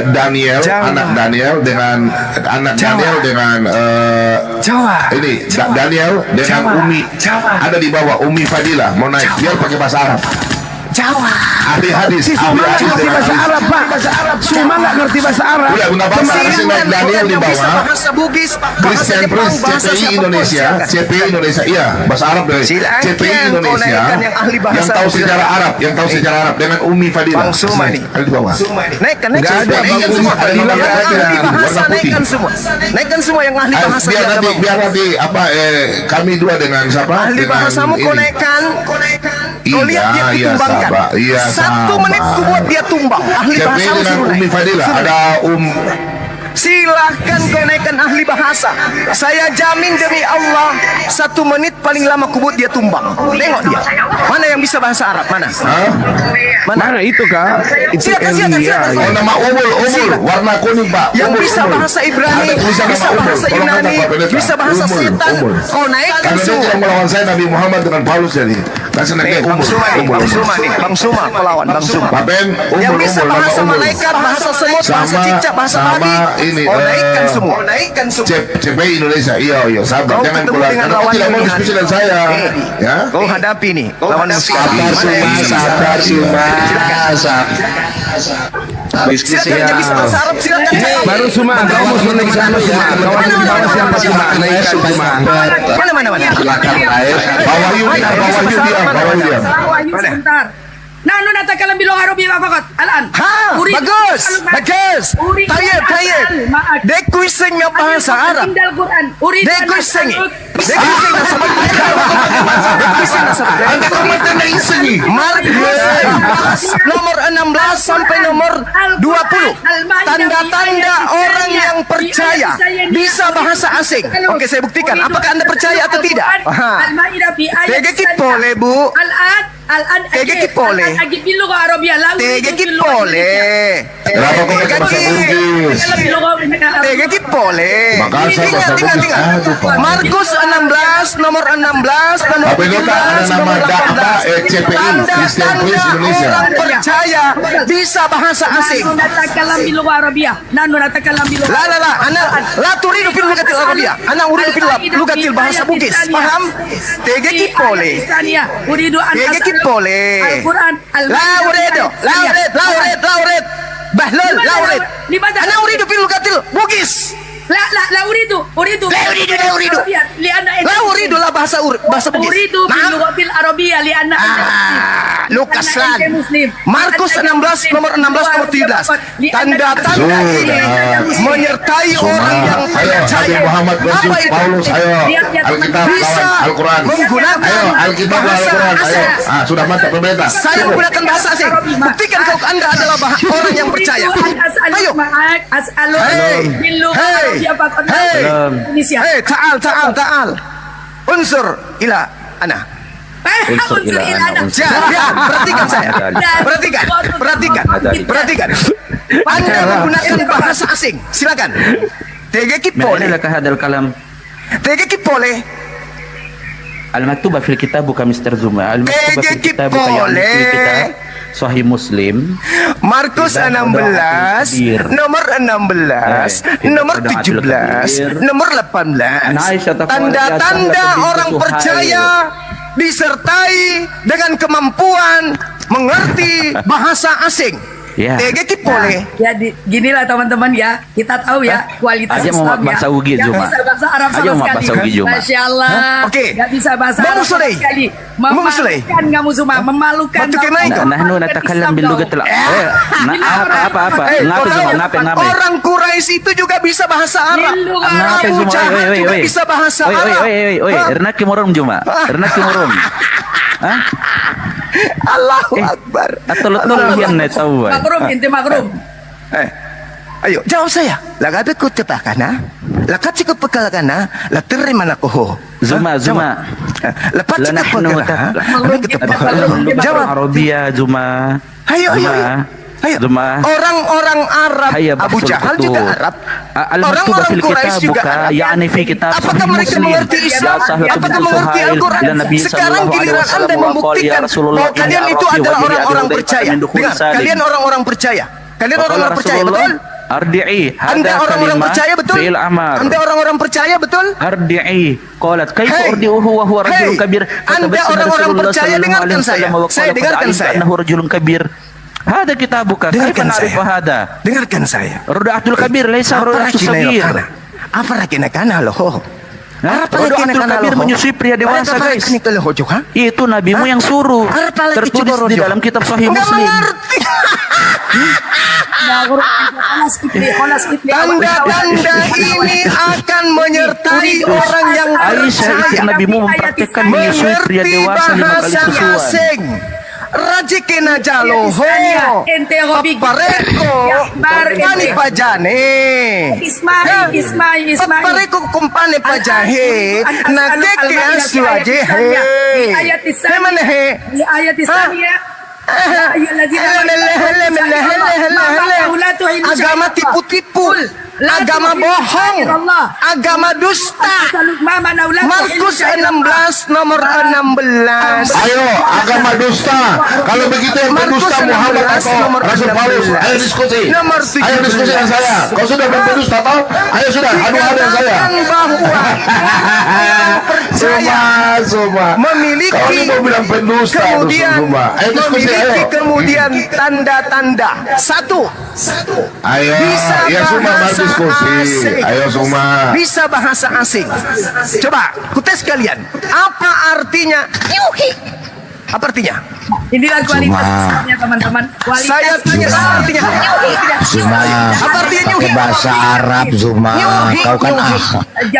Daniel, Jawab. anak Daniel dengan Daniel dengan Jawab. ini Daniel dengan Umi ada di bawah Umi Fadila mau naik biar pakai bahasa Arab. Jawab. Ahli hadis, Si ahli Suma nggak hadis ngerti dengan bahasa hadis. Arab, Pak. Suma nggak ngerti bahasa Arab. Udah, guna bahasa Kemarin asing Silakan Daniel di yang bisa bawah. bahasa Bugis, bahasa Christian Jepang, Prince, bahasa CPI siapapun, Indonesia, silakan. CPI Indonesia, iya bahasa Arab dari Silakan, CPI kau Indonesia naikkan yang ahli bahasa yang tahu Arab. sejarah Arab, yang tahu sejarah Arab dengan Umi Fadila. Bang Suma nih. Ada di bawah. Naikkan Nggak ada, naikkan Bang semua. Umi Fadila Yang nggak ahli ada. bahasa Warna putih. naikkan semua. Naikkan semua yang ahli bahasa biar di nanti agama. apa kami dua dengan siapa? Ahli Dengan bahasamu kau ini. naikkan. Kau Iya, lihat dia iya, ditumbangkan. sabar. Iya, 1 menit sabar. ku buat dia tumbang. Ahli CPI bahasamu dengan suruh Umi naik. Fadila Suruh ada Silahkan kau naikkan ahli bahasa. Saya jamin demi Allah 1 menit paling lama ku buat dia tumbang. Tengok dia. Mana yang bisa bahasa Arab? Mana? Hah? Mana itu Kak? Itu Silakan. Elia. Oh, nama Umul, warna kuning Pak. Yang Umul, bisa Umul. bahasa Ibrani, Ada tulisan bisa nama Umul. bahasa Tolong Yunani, kata Pak Pendeta. bisa bahasa Umul, setan. Umul. Kau naikkan Karena dia semua. tidak melawan saya Nabi Muhammad dengan Paulus jadi. Kasih naiknya Bang Umul. Suma nih, Umul, Bang Umul. Suma nih, Bang Suma kau lawan Bang Suma. Pak Ben, Yang Umul, bisa Umul, bahasa nama Umul. malaikat, bahasa semut, bahasa Sama- cicak, bahasa sama babi. ini, Kau naikkan semua. Naikkan semua. CPI Indonesia, iya, sabar. Kau Jangan ketemu keluar. dengan Karena lawan kau tidak mau yang diskusi dengan saya. Ya. Kau hadapi nih, lawan Sabar Diskusi Silakan ya. yang bisa bahasa Arab, silakan. Baru Suma, kau mau naik sana Suma. Kau ada di bawah siapa Suma? Naikkan Suma. Mana? Silakan naik. Pak Wahyu diam, Pak Wahyu diam, Pak Wahyu diam. Wahyu sebentar. Nanu natakalam bilong arabi fakot. Alan. Ha, bagus. Tayyib. Dek kuising yang bahasa Arab. Indal Quran. Dek kuising. Dek kuising na sabag. Dek kuising na sabag. Anda kau mati na iseng. Markus 16 nomor 16 sampai nomor 20. Tanda-tanda orang yang percaya bisa bahasa asing. Oke, saya buktikan. Apakah Anda percaya atau tidak? Al-Maidah fi ayat Tegekit boleh, Bu. Al-Ad Tege kipole. Agipilo ka Arabia. Tege kipole. Kenapa kau pakai bahasa Bugis? Tege kipole. Makasa Tinggal, bahasa tinggal, Bugis. tinggal. Aduh, Pak. Markus 16, nomor 16, nomor Tapi itu tak ada 17, nama nomor apa 18. CPI, Christian Police Indonesia. Orang percaya bisa bahasa asing. Nanu natakalam bilog Arabia. Nanu natakalam bilog. La, ana turidu fil lugatil arabia. Ana uridu fil lugatil bahasa Bugis. Paham? Tege kipole. Uridu an Tege kipole. Al-Quran. La uridu. Bahlul, la urid. Limadha? Ana uridu fil lugatil Bugis. La uridu. La uridu. Lianna La uridu lah bahasa Bugis. Uridu Naam. bilugatil Arabia lianna Lukas Karena ente lan. Muslim. Markus 16 nomor 16 nomor 17. Tanda-tanda ini menyertai orang yang Ayo, percaya. Nabi Muhammad versus Apa itu? Paulus, ayo. Alkitab Bisa lawan Al-Quran. menggunakan Ayo, Alkitab lawan bahasa Al-Quran, ayo. asing. Sudah mantap pemerintah. Saya menggunakan bahasa asing. Buktikan kalau Anda adalah orang yang percaya. Ayo. Hey, ta'al. Unsur ila ana. Perhatikan saya. Perhatikan. Anda menggunakan bahasa asing. Silakan. Tege kipole. لك هذا الكلام Tege kipole. المكتوبة في الكتاب كمستر زوما المكتوبة في الكتاب يعني في كتاب صحيح مسلم Markus 16, nomor 16, nomor 17, nomor 18. Tanda-tanda orang percaya disertai dengan kemampuan mengerti bahasa asing. Ya. Tege kipole. Ya ginilah teman-teman ya, kita tahu ya kualitas Aja mau Islam bahasa ya. Ugi, Nggak Juma. bisa bahasa Arab Aja sama mau sekali. bahasa Ugi, Juma. Masya Allah. Oke. Nggak bisa bahasa Arab sama Musulay. sekali. Musulay. Memalukan kamu semua, memalukan. Batu kena itu. نحن نتكلم باللغة apa Orang Quraisy itu juga bisa bahasa Arab. Ngapain Abu semua? Jahal juga bisa bahasa Arab. Hah? Ernak kimurum Juma. Ernak kimurum. Hah? Allahu Akbar. Atol yan na tahu. Makrum, inti makrum. Ayo, jawab saya. Lagabe ko kana? Lakat ko kana? La terima na ko. Zuma. Lepas La cakap nahnu Jawab. Arabia Zuma. Ayo. Zuma. Orang-orang Arab, Hayya Abu bahsul Jahal betul. juga Arab. Al-maktuba Orang-orang fil Quraisy kitab juga buka Arab. yani fi kitab Apakah sahih mereka Muslim. mengerti Islam? Ya sahih Apakah Abu mengerti Suhail Al-Quran? ila Nabi Sekarang sallallahu alaihi giliran wasallam Anda wa qala ya membuktikan Rasulullah bahwa kalian inni itu arabi adalah wa orang-orang bi'adil percaya. min dukhul Dengar, salim. kalian orang-orang percaya. Kalian Wa qala orang-orang percaya, Rasulullah, betul? Ardi'i Anda hada orang-orang kalimah percaya, betul? fi'il amar. Anda orang-orang percaya, betul? Ardi'i qalat kaifa Hey. urdi'uhu wa huwa rajulun Hey. kabir. Anda Katabassama orang-orang Rasulullah percaya, sallallahu dengarkan alaihi wasallam saya. wa qala Saya qad dengarkan alimtu saya. annahu rajulun kabir. Hada kitabuka Dengarkan kaifa na'rifu saya. hada. Dengarkan saya. Rudatul kabir laisa Apa rudatul lagi sagir. Apa lagi nakana loh? Rudatul kabir menyusui pria dewasa guys. Itu nabimu yang suruh. Tertulis di dalam kitab Sahih Muslim. Tanda-tanda ini akan menyertai orang yang Aisyah istri nabimu mempraktekkan menyusui pria mengerti dewasa 5 kali bahasa susuan. asing. Rajikina jaloho Papareko Kumpani pajane Ismail. Papareko kumpani pajahe Nakeke asu ajehe Hemane he Di ayat Islamiyah. Agama tipu-tipu, agama bohong, agama dusta. Markus 16 nomor 16. Ayo, agama dusta. Kalau begitu yang Markus berdusta Muhammad 16 atau nomor Rasul Paulus. 16. Ayo diskusi. Nomor Ayo diskusi dengan saya. Kau sudah berdusta toh? Ayo sudah, adu-adu dengan saya. Dikatakan bahwa percaya Suma. Kau memiliki ini mau bilang pendusta kemudian Suma. Ayo diskusi, memiliki ayo. kemudian tanda-tanda. Satu, Ayo, bisa ya Suma mau bahasa diskusi. asing. Ayo Suma. Bisa bahasa asing. Coba, kutes kalian. Apa artinya yuhi? Apa artinya? Inilah kualitas Islamnya teman-teman. Kualitas Saya tanya apa artinya yuhi? Zuma, Apa artinya yuhi? pakai bahasa Arab Zuma, Yuhi, kau kan yuhi.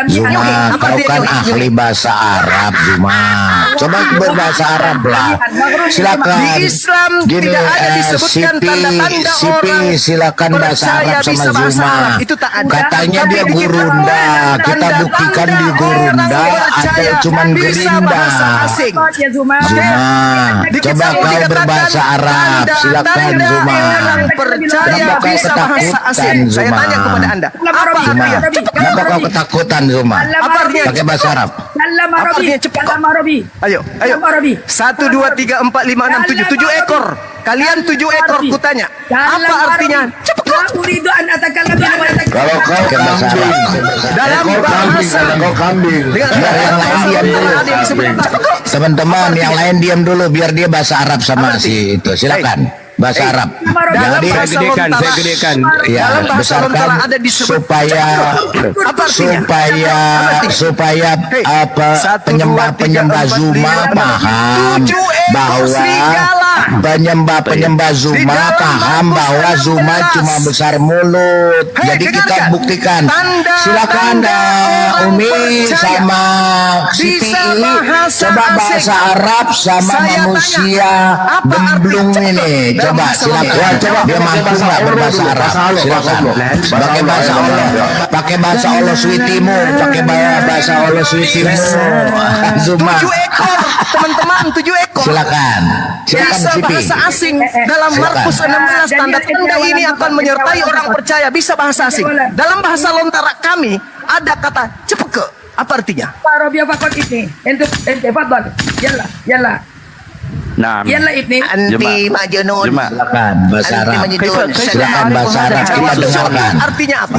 Zuma, Apa kau artinya kan yuhi? ahli bahasa Arab Zuma. Coba berbahasa Arab lah. Silakan. Di Islam tidak ada disebutkan tanda-tanda orang silakan bahasa percaya Arab sama bisa bahasa Zuma. Arab. Itu tak ada. Katanya Tapi dia di gurunda. Kita tanda-tanda buktikan di orang gurunda percaya atau cuman bisa gerinda. bahasa asing. Ya Zuma. Zuma, Di coba kitab kau dikatakan berbahasa Arab. Silakan tanda-tanda Zuma. orang percaya Kenapa kau bisa bahasa ketakutan, asing. Saya Zuma? tanya kepada Anda, apa Zuma, artinya? kenapa kau ketakutan Zuma? Apa artinya? Pakai bahasa Arab. Salam Apa Arabi. artinya cepat? Salam Arabi. Ayo, ayo. Salam Arabi. 1, 2, 3, 4, 5, 6, 7. 7 ekor. Kalian 7 ekor kutanya. Apa artinya? Cepat. Uridu an atakallam bil walad. Kalau kau Pakai bahasa Arab. Dalam kau kambing, bahasa kalau kau kambing. dengan Biar yang lain diam dulu. ada yang disebut cepat. Teman-teman yang lain diam dulu biar dia bahasa Arab sama si itu. Silakan. Bahasa Arab. Dalam Jadi bahasa gedekan, lontara, saya gedekan. ya dalam bahasa besarkan lontara ada disebut supaya apa artinya? supaya Hei, apa 1, 2, 3, penyembah 4, Zuma 5, 6, paham 7 ekor bahwa serigala. penyembah Di Zuma dalam paham Markus bahwa Zuma 16. cuma besar mulut. Hei, Jadi kita dengarkan. buktikan. Tanda-tanda Silakan orang Umi percaya sama Siti bisa bahasa coba asing. bahasa Arab sama Saya manusia tanya, apa gemblung arti ini. cepat dalam Coba bahasa silakan. Arab? Dia mampu nggak berbahasa Arab? Silakan. Pakai bahasa Allah. Pakai bahasa Allah suitimu. Pakai bahasa Allah suitimu. Zuma. 7 ekor, teman-teman, 7 ekor. Silakan. Silakan Bisa Siti. bahasa asing. Dalam Silakan. Markus 16 tanda-tanda ini akan menyertai orang percaya bisa bahasa asing. Dalam bahasa lontara kami ada kata cepeke. Apa artinya? Arabi fakot ini. Ente fadal. Yalla, yalla. Nah, Yalla ibni. Anti majnun. Jemaah. Silakan bahasa Arab. Silakan bahasa Arab kita Cepeke dengarkan. artinya apa?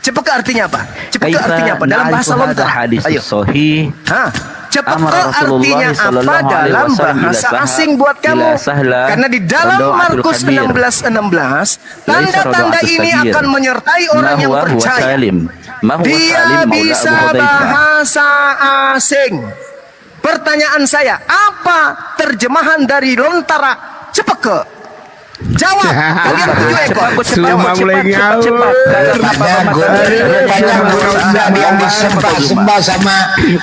Cepeke artinya apa? Cepeke artinya apa? Dalam bahasa lontara. hadis Ayo. sahih. Hah? Cepeke Amar Rasulullah artinya apa sallallahu alaihi dalam wasallam bahasa ila asing buat kamu? ila sahla Karena di dalam wa Markus da'atul kabir. 16:16 tanda-tanda Laisa ini rada'atul akan sagir. menyertai orang yang Huwa percaya. salim. Ma huwa Dia salim maula bisa Abu Hudzaifah. bahasa asing. Pertanyaan saya, apa terjemahan dari lontara cepeke? Jawab. Kalian 7 ekor. Zuma mulai ngawur. Rupanya gurunda yang disembah sama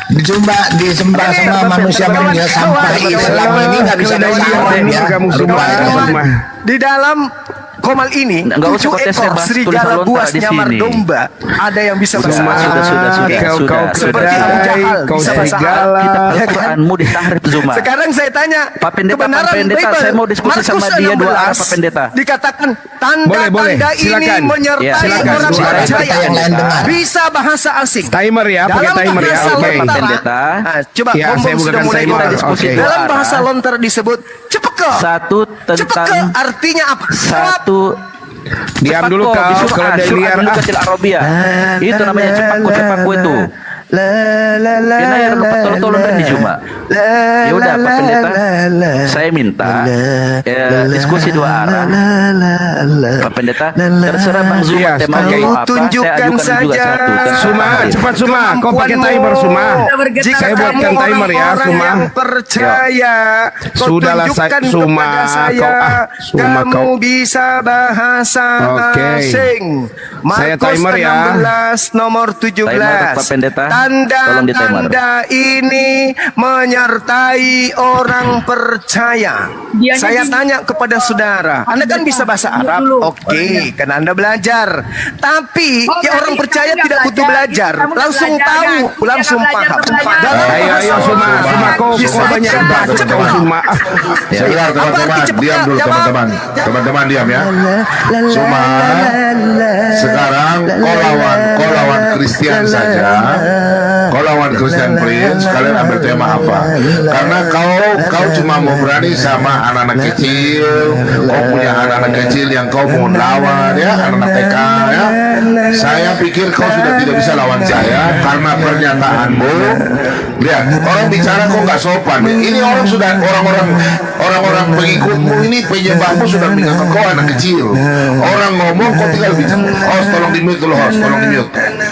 disembah sama manusia sampai Islam ini nggak bisa bersahabat ya. Kamu semua, Rupanya. Di dalam komal ini Nggak usah 7 kau tes ekor bahas serigala tulisan buas lontara di nyamar sini. domba. Ada yang bisa bahasa Zuma, Arab. Sudah. Seperti Abu Jahal kau bisa bahasa serigala. Kitab Ya kan? Al-Quranmu ditahrif Zuma. Sekarang saya tanya Pak Pendeta, kebenaran Pak Pendeta, Bible. saya mau diskusi sama Markus dia 16 dua arah, Pak Pendeta. Dikatakan Boleh, tanda-tanda ini silakan. menyertai Ya, silakan. orang Silakan. percaya Yang lain dengar. bisa bahasa asing. Timer ya, pakai Dalam timer ya. bahasa Oke. Pak lontara, Pendeta. coba Ya, Bom saya Bom sudah bukakan mulai timer. kita diskusi. Oke. Dalam Dua bahasa arah. lontara disebut cepeke. Satu Cepeke tentang artinya apa? satu Diam dulu kau, kalau ada liar ah. kecil Arabia. Itu namanya cepakku itu. Kena yang tolong dan dijuma. Ya udah Pak Pendeta, saya minta diskusi dua arah. Pak Pendeta, terserah Bang Zuma Iya, tema oke. mau apa, Tunjukkan saya ajukan juga saja. satu. Tentang Suma, hadis. cepat Suma. Kau pakai timer Suma. Jika Saya kamu buatkan timer ya, orang-orang Suma. yang percaya, kau Sudahlah, tunjukkan Suma. kepada saya, Kau, Suma, kamu kau. bisa bahasa Oke. asing. Saya Markus timer ya. 16 nomor 17. Timer, Pak Pendeta. Tolong di timer. Tanda-tanda ini menyertai orang percaya. Dianya Saya di- tanya kepada saudara, Anda kan bisa bahasa Arab? Oke, karena Anda belajar. Tapi Oh, ya orang berarti percaya kamu tidak nggak butuh belajar. belajar, Kamu nggak langsung belajar, tahu, kan? langsung Jangan belajar, paham. belajar. Dalam Ayo, bahasa Suma. Suma, kau banyak bacot kau Suma. Ah. Sebentar teman-teman, diam dulu teman-teman. Teman-teman diam ya. Cuma sekarang kau lawan Kristen saja. Kau lawan Christian Prince, kalian ambil tema apa? Karena kau cuma mau berani sama anak-anak kecil. Kau punya anak-anak kecil yang kau mau lawan ya, anak-anak TK ya. Saya pikir kau sudah tidak bisa lawan saya karena pernyataanmu. Lihat, orang bicara kok nggak sopan. Ini orang-orang pengikutmu ini penyembahmu sudah menganggap kau anak kecil. Orang ngomong kau tinggal bicara. Host, tolong di mute dulu, host, tolong di mute.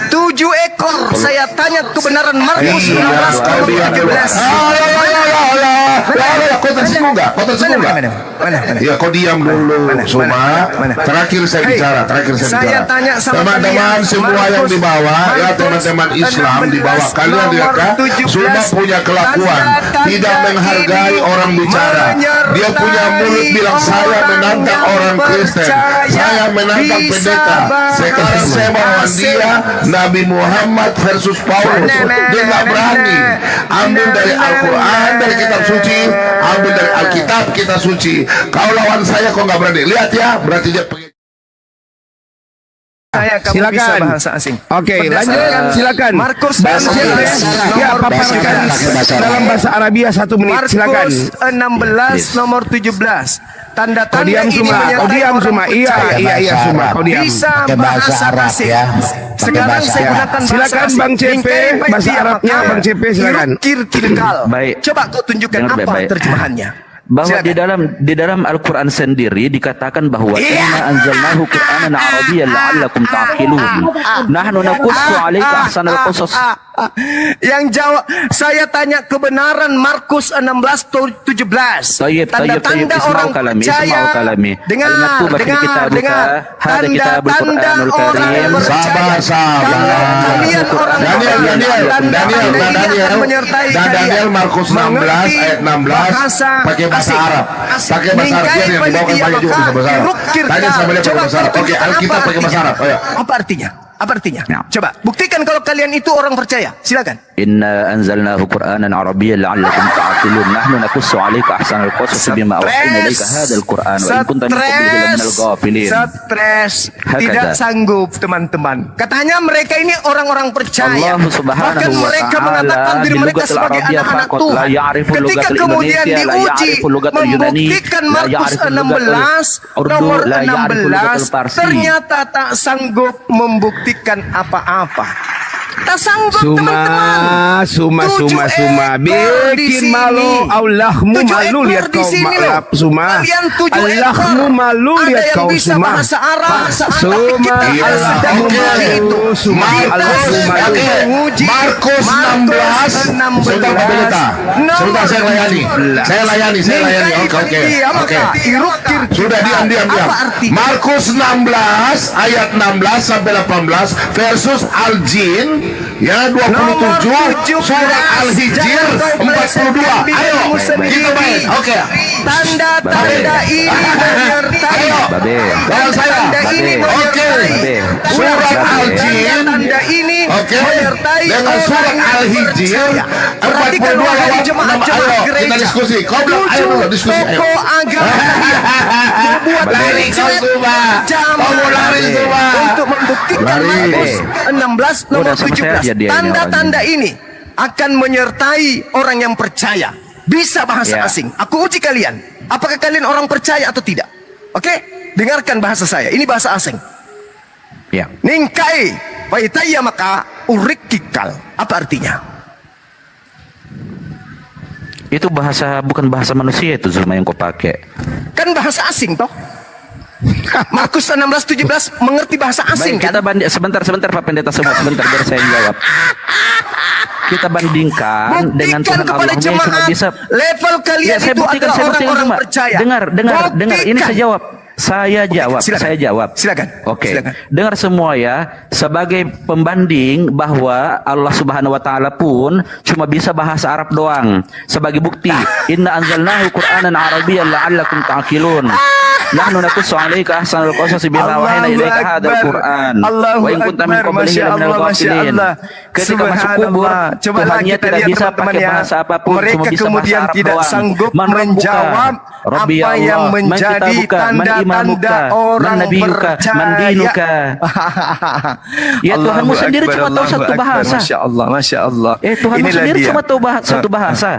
7 ekor. Saya tanya kebenaran Markus Iya, 16 kau nomor diam dulu. 17. Kau tersinggung nggak? Kau tersinggung nggak? Mana? Ya kau diam dulu, Suma. mana? Terakhir saya Hei, bicara. saya tanya sama teman-teman kalian, semua yang Markus, di bawah, ya Markus teman-teman Islam di 16, bawah. Kalian lihat kan? nomor 17, Suma punya kelakuan, tanda-tanda tidak menghargai ini orang bicara. Dia punya mulut bilang saya orang menantang yang orang Kristen, percaya saya menantang bisa pendeta. Sekarang saya melawan dia, Nabi Muhammad versus Paulus. Dia nggak berani. Ambil dari Al-Quran, dari kitab suci, ambil dari Alkitab kitab suci. Kau lawan saya kau nggak berani. Lihat ya, berarti dia pengen. Kamu Silakan. bisa bahasa asing. Oke, Berdasarkan lanjut. Silakan. Markus Bahasa 16 Arab. Ya, nomor paparkan Bahasa Arab. dalam bahasa Arabia 1 menit. Silakan. Markus 16 nomor 17. Kau Tanda-tanda diam ini Suma. Kau menyertai diam orang Suma. Iya, percaya. iya Suma. Kau diam. Bisa Pakai bahasa Arab asing. ya. Pakai Sekarang bahasa saya Arab. gunakan bahasa Silakan, asing. Bang CP, Bingkai baik bahasa dia, Arabnya, maka Bang CP, silakan. Kirkal. Baik. Coba kau tunjukkan Dengar apa baik-baik. terjemahannya. Bahwa Silakan. di dalam Al-Quran sendiri dikatakan bahwa Iya. inna anzalnahu Qur'anan Arabiyyan la'allakum ta'qilun. Nahnu naqussu 'alaika ahsanal qasas. Yang jawab, saya tanya kebenaran Markus 16:17. Tayyib, Tanda-tanda isma'u orang kalami, percaya. isma'u kalami. Dengar, Al-maktuba fil dengar, kitabuka, dengar. hadha kitabul Tanda-tanda Qur'anul orang karim. percaya. Sabar. Kalau kalian orang Daniel, tanda-tanda ini akan menyertai dan kalian. Daniel Markus 16 Mengerti ayat 16 bahasa pakai bahasa asing. Arab. Pakai bahasa Arab yang dibawakan banyak juga bisa bahasa Arab. Tanya sama dia pakai bahasa Arab. Oke, Alkitab pakai bahasa Arab. Ayo. Apa artinya? Apa artinya? Ya. Coba buktikan kalau kalian itu orang percaya. Silakan. Inna anzalnahu Qur'anan Arabiyyan la'allakum ta'qilun. Nahnu naqussu 'alaika ahsanal qasas bima awhayna ilaika hadzal Qur'an wa in kunta min qablihi laminal ghafilin. Stres. Hakada. Tidak sanggup teman-teman. Katanya mereka ini orang-orang percaya. Allah Subhanahu Bahkan wa mereka ta'ala mengatakan diri di mereka lugatil sebagai Arabiyah anak-anak faqat, Tuhan. la ya'rifu Ketika lugatil kemudian Indonesia, la diuji ya'rifu lugatil Yunani, membuktikan la Markus ya'rifu 16 Urdu, nomor la ya'rifu lugatil 16 Parsi. ternyata tak sanggup membuktikan apa-apa. Tak sanggup teman-teman. Suma. 7 ekor di Bikin sini. malu. Allahmu 7 malu ekor lihat di kau sini loh. malap Suma. Kalian 7 Allahmu ekor. malu Ada lihat yang kau bisa Suma. bahasa Arab. Suma. Kita sedang Allahmu menguji itu. malu Suma. Allahmu malu. Oke, Markus 16 sebentar Pak Pendeta. Sebentar saya layani. Saya layani. Oke. Sudah diam. Apa artinya? Markus 16 ayat 16 sampai 18 versus Al-Jin ya 27 surah Al-Hijr 42. Ayo kita main. Oke. Tanda-tanda ini menyertai. Ayo. Babe. Lawan saya. Tanda ini menyertai. Babe. Surah Al-Jin. Tanda ini Oke. menyertai Dengan surah orang yang Al-Hijr percaya. 42 Perhatikan lawan wahai 6. jemaat-jemaat Ayo kita gereja. diskusi. Kau bilang ayo dulu diskusi. Ayo. Tokoh agama membuat Lari kau Suma. Kau mau lari Suma. untuk membuktikan Lari. Markus 16 nomor Udah sama saya 17. aja dia ini Tanda-tanda ini akan menyertai orang yang percaya. Bisa bahasa Ya. asing. Aku uji kalian. Apakah kalian orang percaya atau tidak? Oke? Dengarkan bahasa saya. Ini bahasa asing. Ya. Ningkai paitaya maka urikikal. Apa artinya? Itu bahasa bukan bahasa manusia itu Zuma yang kau pakai. Kan bahasa asing toh? Markus 16:17 mengerti bahasa asing Baik, kan? kita banding sebentar Pak Pendeta semua sebentar biar saya jawab. Kita bandingkan dengan Buktikan Tuhan kepada Allah yang cuma jemaat bisa. level kalian Ya, saya itu buktikan, adalah saya buktikan orang-orang cuma. percaya. Dengar. Ini saya jawab. Saya jawab. Silakan. Saya jawab. Silakan. Oke. Silakan. Dengar semua ya. Sebagai pembanding bahwa Allah Subhanahu Wa Taala pun cuma bisa bahasa Arab doang. Sebagai bukti. Inna anzalnahu Qur'anan Arabiyyan la'allakum ta'qilun. Nahnu naqussu 'alaika ahsanal qasas bima wahayna ilaika hadzal Qur'an. Wa in kunta min qablihi laminal ghafilin. Ketika masuk kubur, Tuhannya tidak bisa pakai bahasa apapun, cuma bisa kemudian bahasa Arab tidak doang. sanggup Man rabbuka? menjawab Rabbi apa Allah, yang man menjadi kitabuka, man tanda-tanda imamuka, man orang nabiyuka, man dinuka. Ya, Tuhanmu sendiri cuma tahu satu bahasa. Masya Allah. Tuhanmu Inilah sendiri dia. cuma tahu satu bahasa.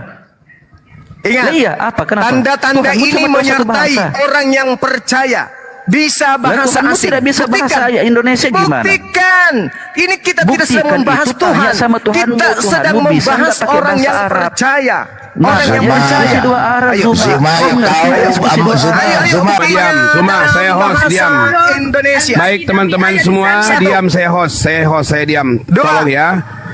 Ingat, Lah iya, apa? Kenapa? tanda-tanda Tuhanmu ini cuma tahu satu menyertai bahasa. orang yang percaya. Bisa bahasa Tuhanmu asing. tidak bisa bahasa Buktikan. Indonesia gimana? Buktikan. Ini kita tidak sedang Buktikan membahas itu, tanya Tuhan. sama Tuhanmu, Kita Tuhanmu sedang bisa membahas nggak pakai orang bahasa yang Arab? percaya. Nah, Orang yang Suma. percaya. Dua Arab, Ayo, Zuma. Suma Kau yang ngerti tahu bahasa Suma. Arab? Suma. Diam, Suma, saya host, Bahasa diam. Indonesia. Baik teman-teman semua, diam, saya host, saya diam. Doa. Tolong ya.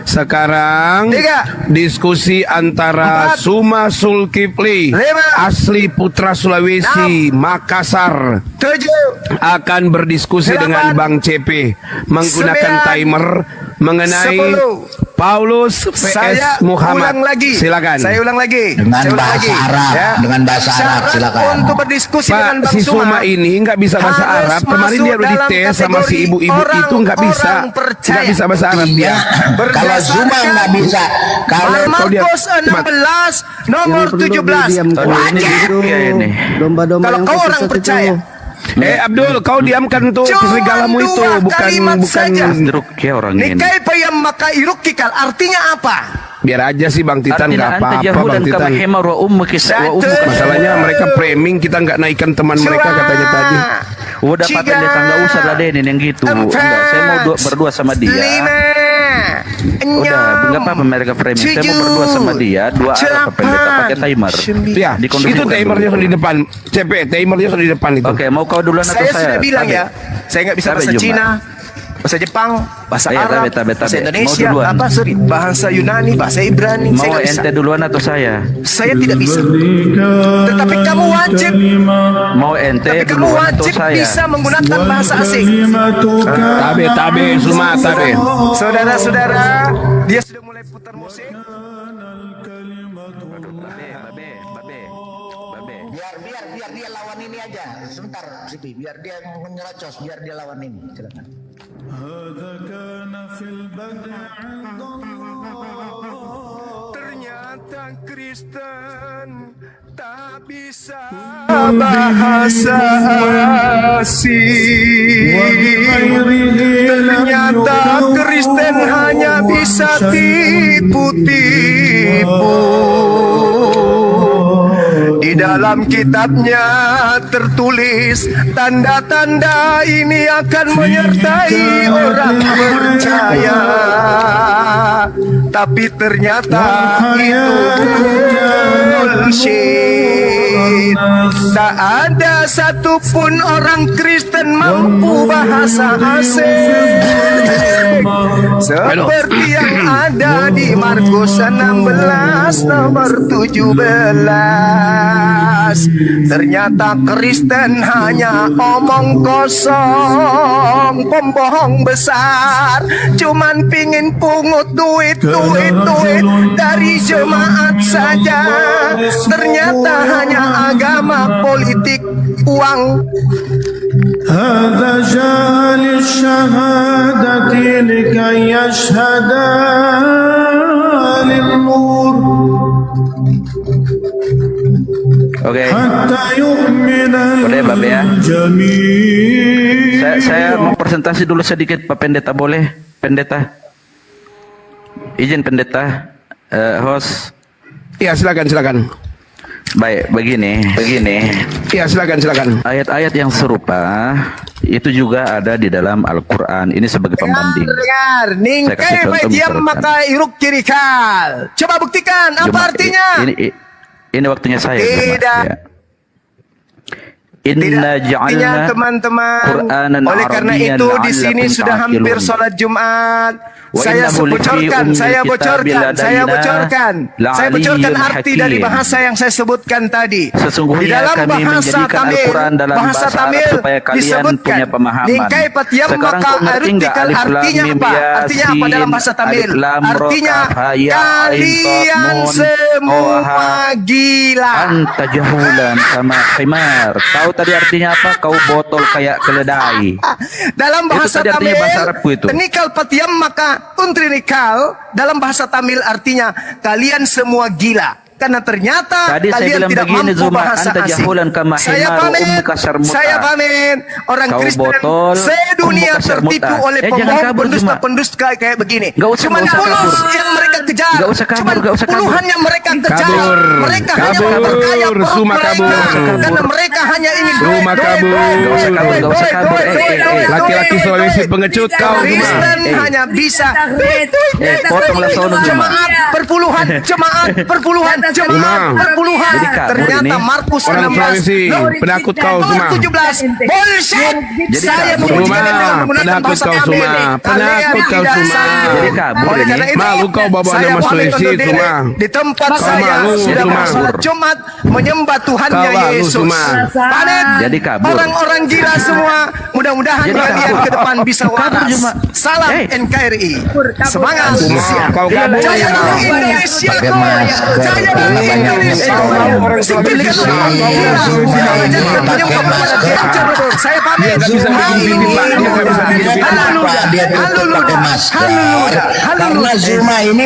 Sekarang Tiga. diskusi antara Empat. Suma Sulkifli, Lima. asli Putra Sulawesi, Makassar, 7, akan berdiskusi dengan Delapan. Bang CP menggunakan 9, timer mengenai 10. Paulus vs Saya Muhammad. ulang lagi. Silakan. Saya ulang lagi. Dengan Saya ulang bahasa lagi. Arab. Dengan bahasa Arab, Syarat silakan. untuk berdiskusi dengan Pak, Bang si Suma ini nggak bisa bahasa harus Arab. Kemarin masuk dia udah dalam dites sama si kategori ibu-ibu itu nggak bisa, orang percaya. nggak bisa bahasa Arab dia. Kalau Zuma nggak bisa, kalau Markus 16 nomor 17. Aduh, ini buruk ya ini. Domba-domba Kalau yang kau orang kusut itu. percaya, Abdul, kau diamkan tuh Cuman serigalamu itu, dua bukan kalimat saja. Buruk ya orang ini. nikai payam maka irukikal artinya apa? Biar aja sih Bang Titan, nggak Artinya anta apa-apa jahulan Bang kama Titan. hemar wa ummuki wa ummuka. Masalahnya mereka framing, kita nggak naikkan teman mereka katanya tadi. Udah Pak Pendeta nggak usah ladenin yang gitu. Enggak, saya mau berdua sama dia. 5, Udah, nggak apa-apa mereka framing. Saya mau berdua sama dia, dua arah Pak Pendeta pakai timer. Ya, itu timernya sudah di depan. CP, timernya sudah di depan itu. Oke, mau kau duluan atau Saya saya? sudah bilang Tabe. ya, saya nggak bisa Tabe bahasa Juma. Cina, bahasa Jepang, bahasa Iya, Arab, tabe. bahasa Mau Indonesia, duluan. bahasa Yunani, bahasa Ibrani. Mau Saya nggak bisa. ente duluan atau saya? Saya tidak bisa. Tetapi kamu wajib, Mau ente tapi kamu duluan atau wajib saya? bisa menggunakan bahasa asing. Tabe, Suma, tabe. Saudara-saudara, dia sudah mulai putar musik. biar dia lawan ini aja. Sebentar, Sipi, biar dia menyerocos, biar dia lawan ini. Silakan. Ternyata Kristen tak bisa bahasa asing. Ternyata Kristen hanya bisa tipu-tipu. Di dalam kitabnya tertulis tanda-tanda ini akan menyertai orang percaya. Tapi ternyata itu bullshit. Tak ada satupun orang Kristen mampu bahasa asing seperti yang ada di Markus 16 nomor 17. Ternyata Kristen hanya omong kosong, pembohong besar, cuman pingin pungut duit dari jemaat saja. Ternyata hanya agama, politik, uang. هذا جاء للشهادة لكي يشهد للنور Oke. حتى يؤمن Boleh, Babe, ya? الجميع. Saya mau presentasi dulu sedikit Pak Pendeta, boleh? Pendeta. Izin Pendeta, host. Ya, silakan. Baik, begini. Ya, silakan. Ayat-ayat yang serupa itu juga ada di dalam Al-Quran. Ini sebagai pembanding. Dengar, Saya kasih ningkai contoh pai diam misalkan. maka iruk kirikal. Coba buktikan apa Cuma, artinya? Ini waktunya saya. Tidak. Ya. Inna Artinya ja'alna teman-teman. Qur'anan Oleh karena Arabiyyan itu di sini la'allakum sudah hampir ta'qilun. sholat Jumat. Wa Saya innahu lifi bocorkan ummil kitabi saya bocorkan ladaina arti dari hakim. bahasa yang saya sebutkan tadi. Sesungguhnya Di dalam kami bahasa menjadikan Tamil, Al-Quran dalam bahasa Arab supaya kalian disebutkan, punya pemahaman. Ningkai patiam Sekarang maka kau ngerti nggak artikal alif lam artinya mim apa? ya Artinya apa dalam bahasa sin, Tamil? alif lam ro Artinya kaf ha ya ain kalian ta nun semua ha. gila. Anta jahulan sama khimar. Tahu tadi artinya apa? Kau botol kayak keledai. Dalam bahasa tadi artinya Tamil, bahasa Arabku itu. tenikal patiam maka untrinikal dalam bahasa Tamil artinya kalian semua gila. Karena ternyata Tadi saya kalian bilang tidak begini, mampu Zuma, bahasa anta asing. jahulan kama Saya himaru pamit, ummuka syarmuta. saya pamit. Orang Kau Kristen botol, sedunia ummuka syarmuta. tertipu oleh Jangan kabur, Zuma. pendusta kayak begini. Nggak usah Cuman kabur. Paulus yang mereka kejar. Gak usah kabur, Cuman gak usah kabur. puluhan yang mereka kejar. Kabur. Mereka hanya Kabur. memperkaya perut Suma mereka. kabur. Karena mereka hanya ingin Suma kabur. Gak usah kabur, gak usah kabur. Laki-laki Sulawesi pengecut kau Suma. Kristen hanya bisa Potonglah sono Juma. jemaat perpuluhan, jemaat perpuluhan, jemaat Suma. perpuluhan. Jadi kabur Ternyata ini. Markus Orang 16 Sulawesi penakut kau Suma. 17 bullshit. Jadi Saya kabur. mengujikan Suma, itu dengan menggunakan penakut bahasa kau, kami. Suma. Kalian Penakut kau, tidak Suma. sanggup. Jadi kabur Oleh ini. karena itu, Malu kau bawa saya nama pamit Sulawesi, undur diri. Suma. Di tempat Kau saya malu, sudah Suma. bersolat Jumat menyembah Tuhannya Kau malu, Yesus. Suma. Pamit. Jadi kabur. Orang-orang gila semua. Mudah-mudahan Jadi kalian kabur. ke depan bisa Kabur, waras. Juma. Salam NKRI. Semangat. Suma, kau kabur. Jaya dulu Indonesia. Pakai masker. Jaya dulu Banyak Indonesia. Orang Sulawesi pakai masker. Saya pamit. Dia nggak bisa bikin pipit, Pak. Dia nggak bisa bikin pipit. Pak, dia tutup pakai masker. Karena Zuma ini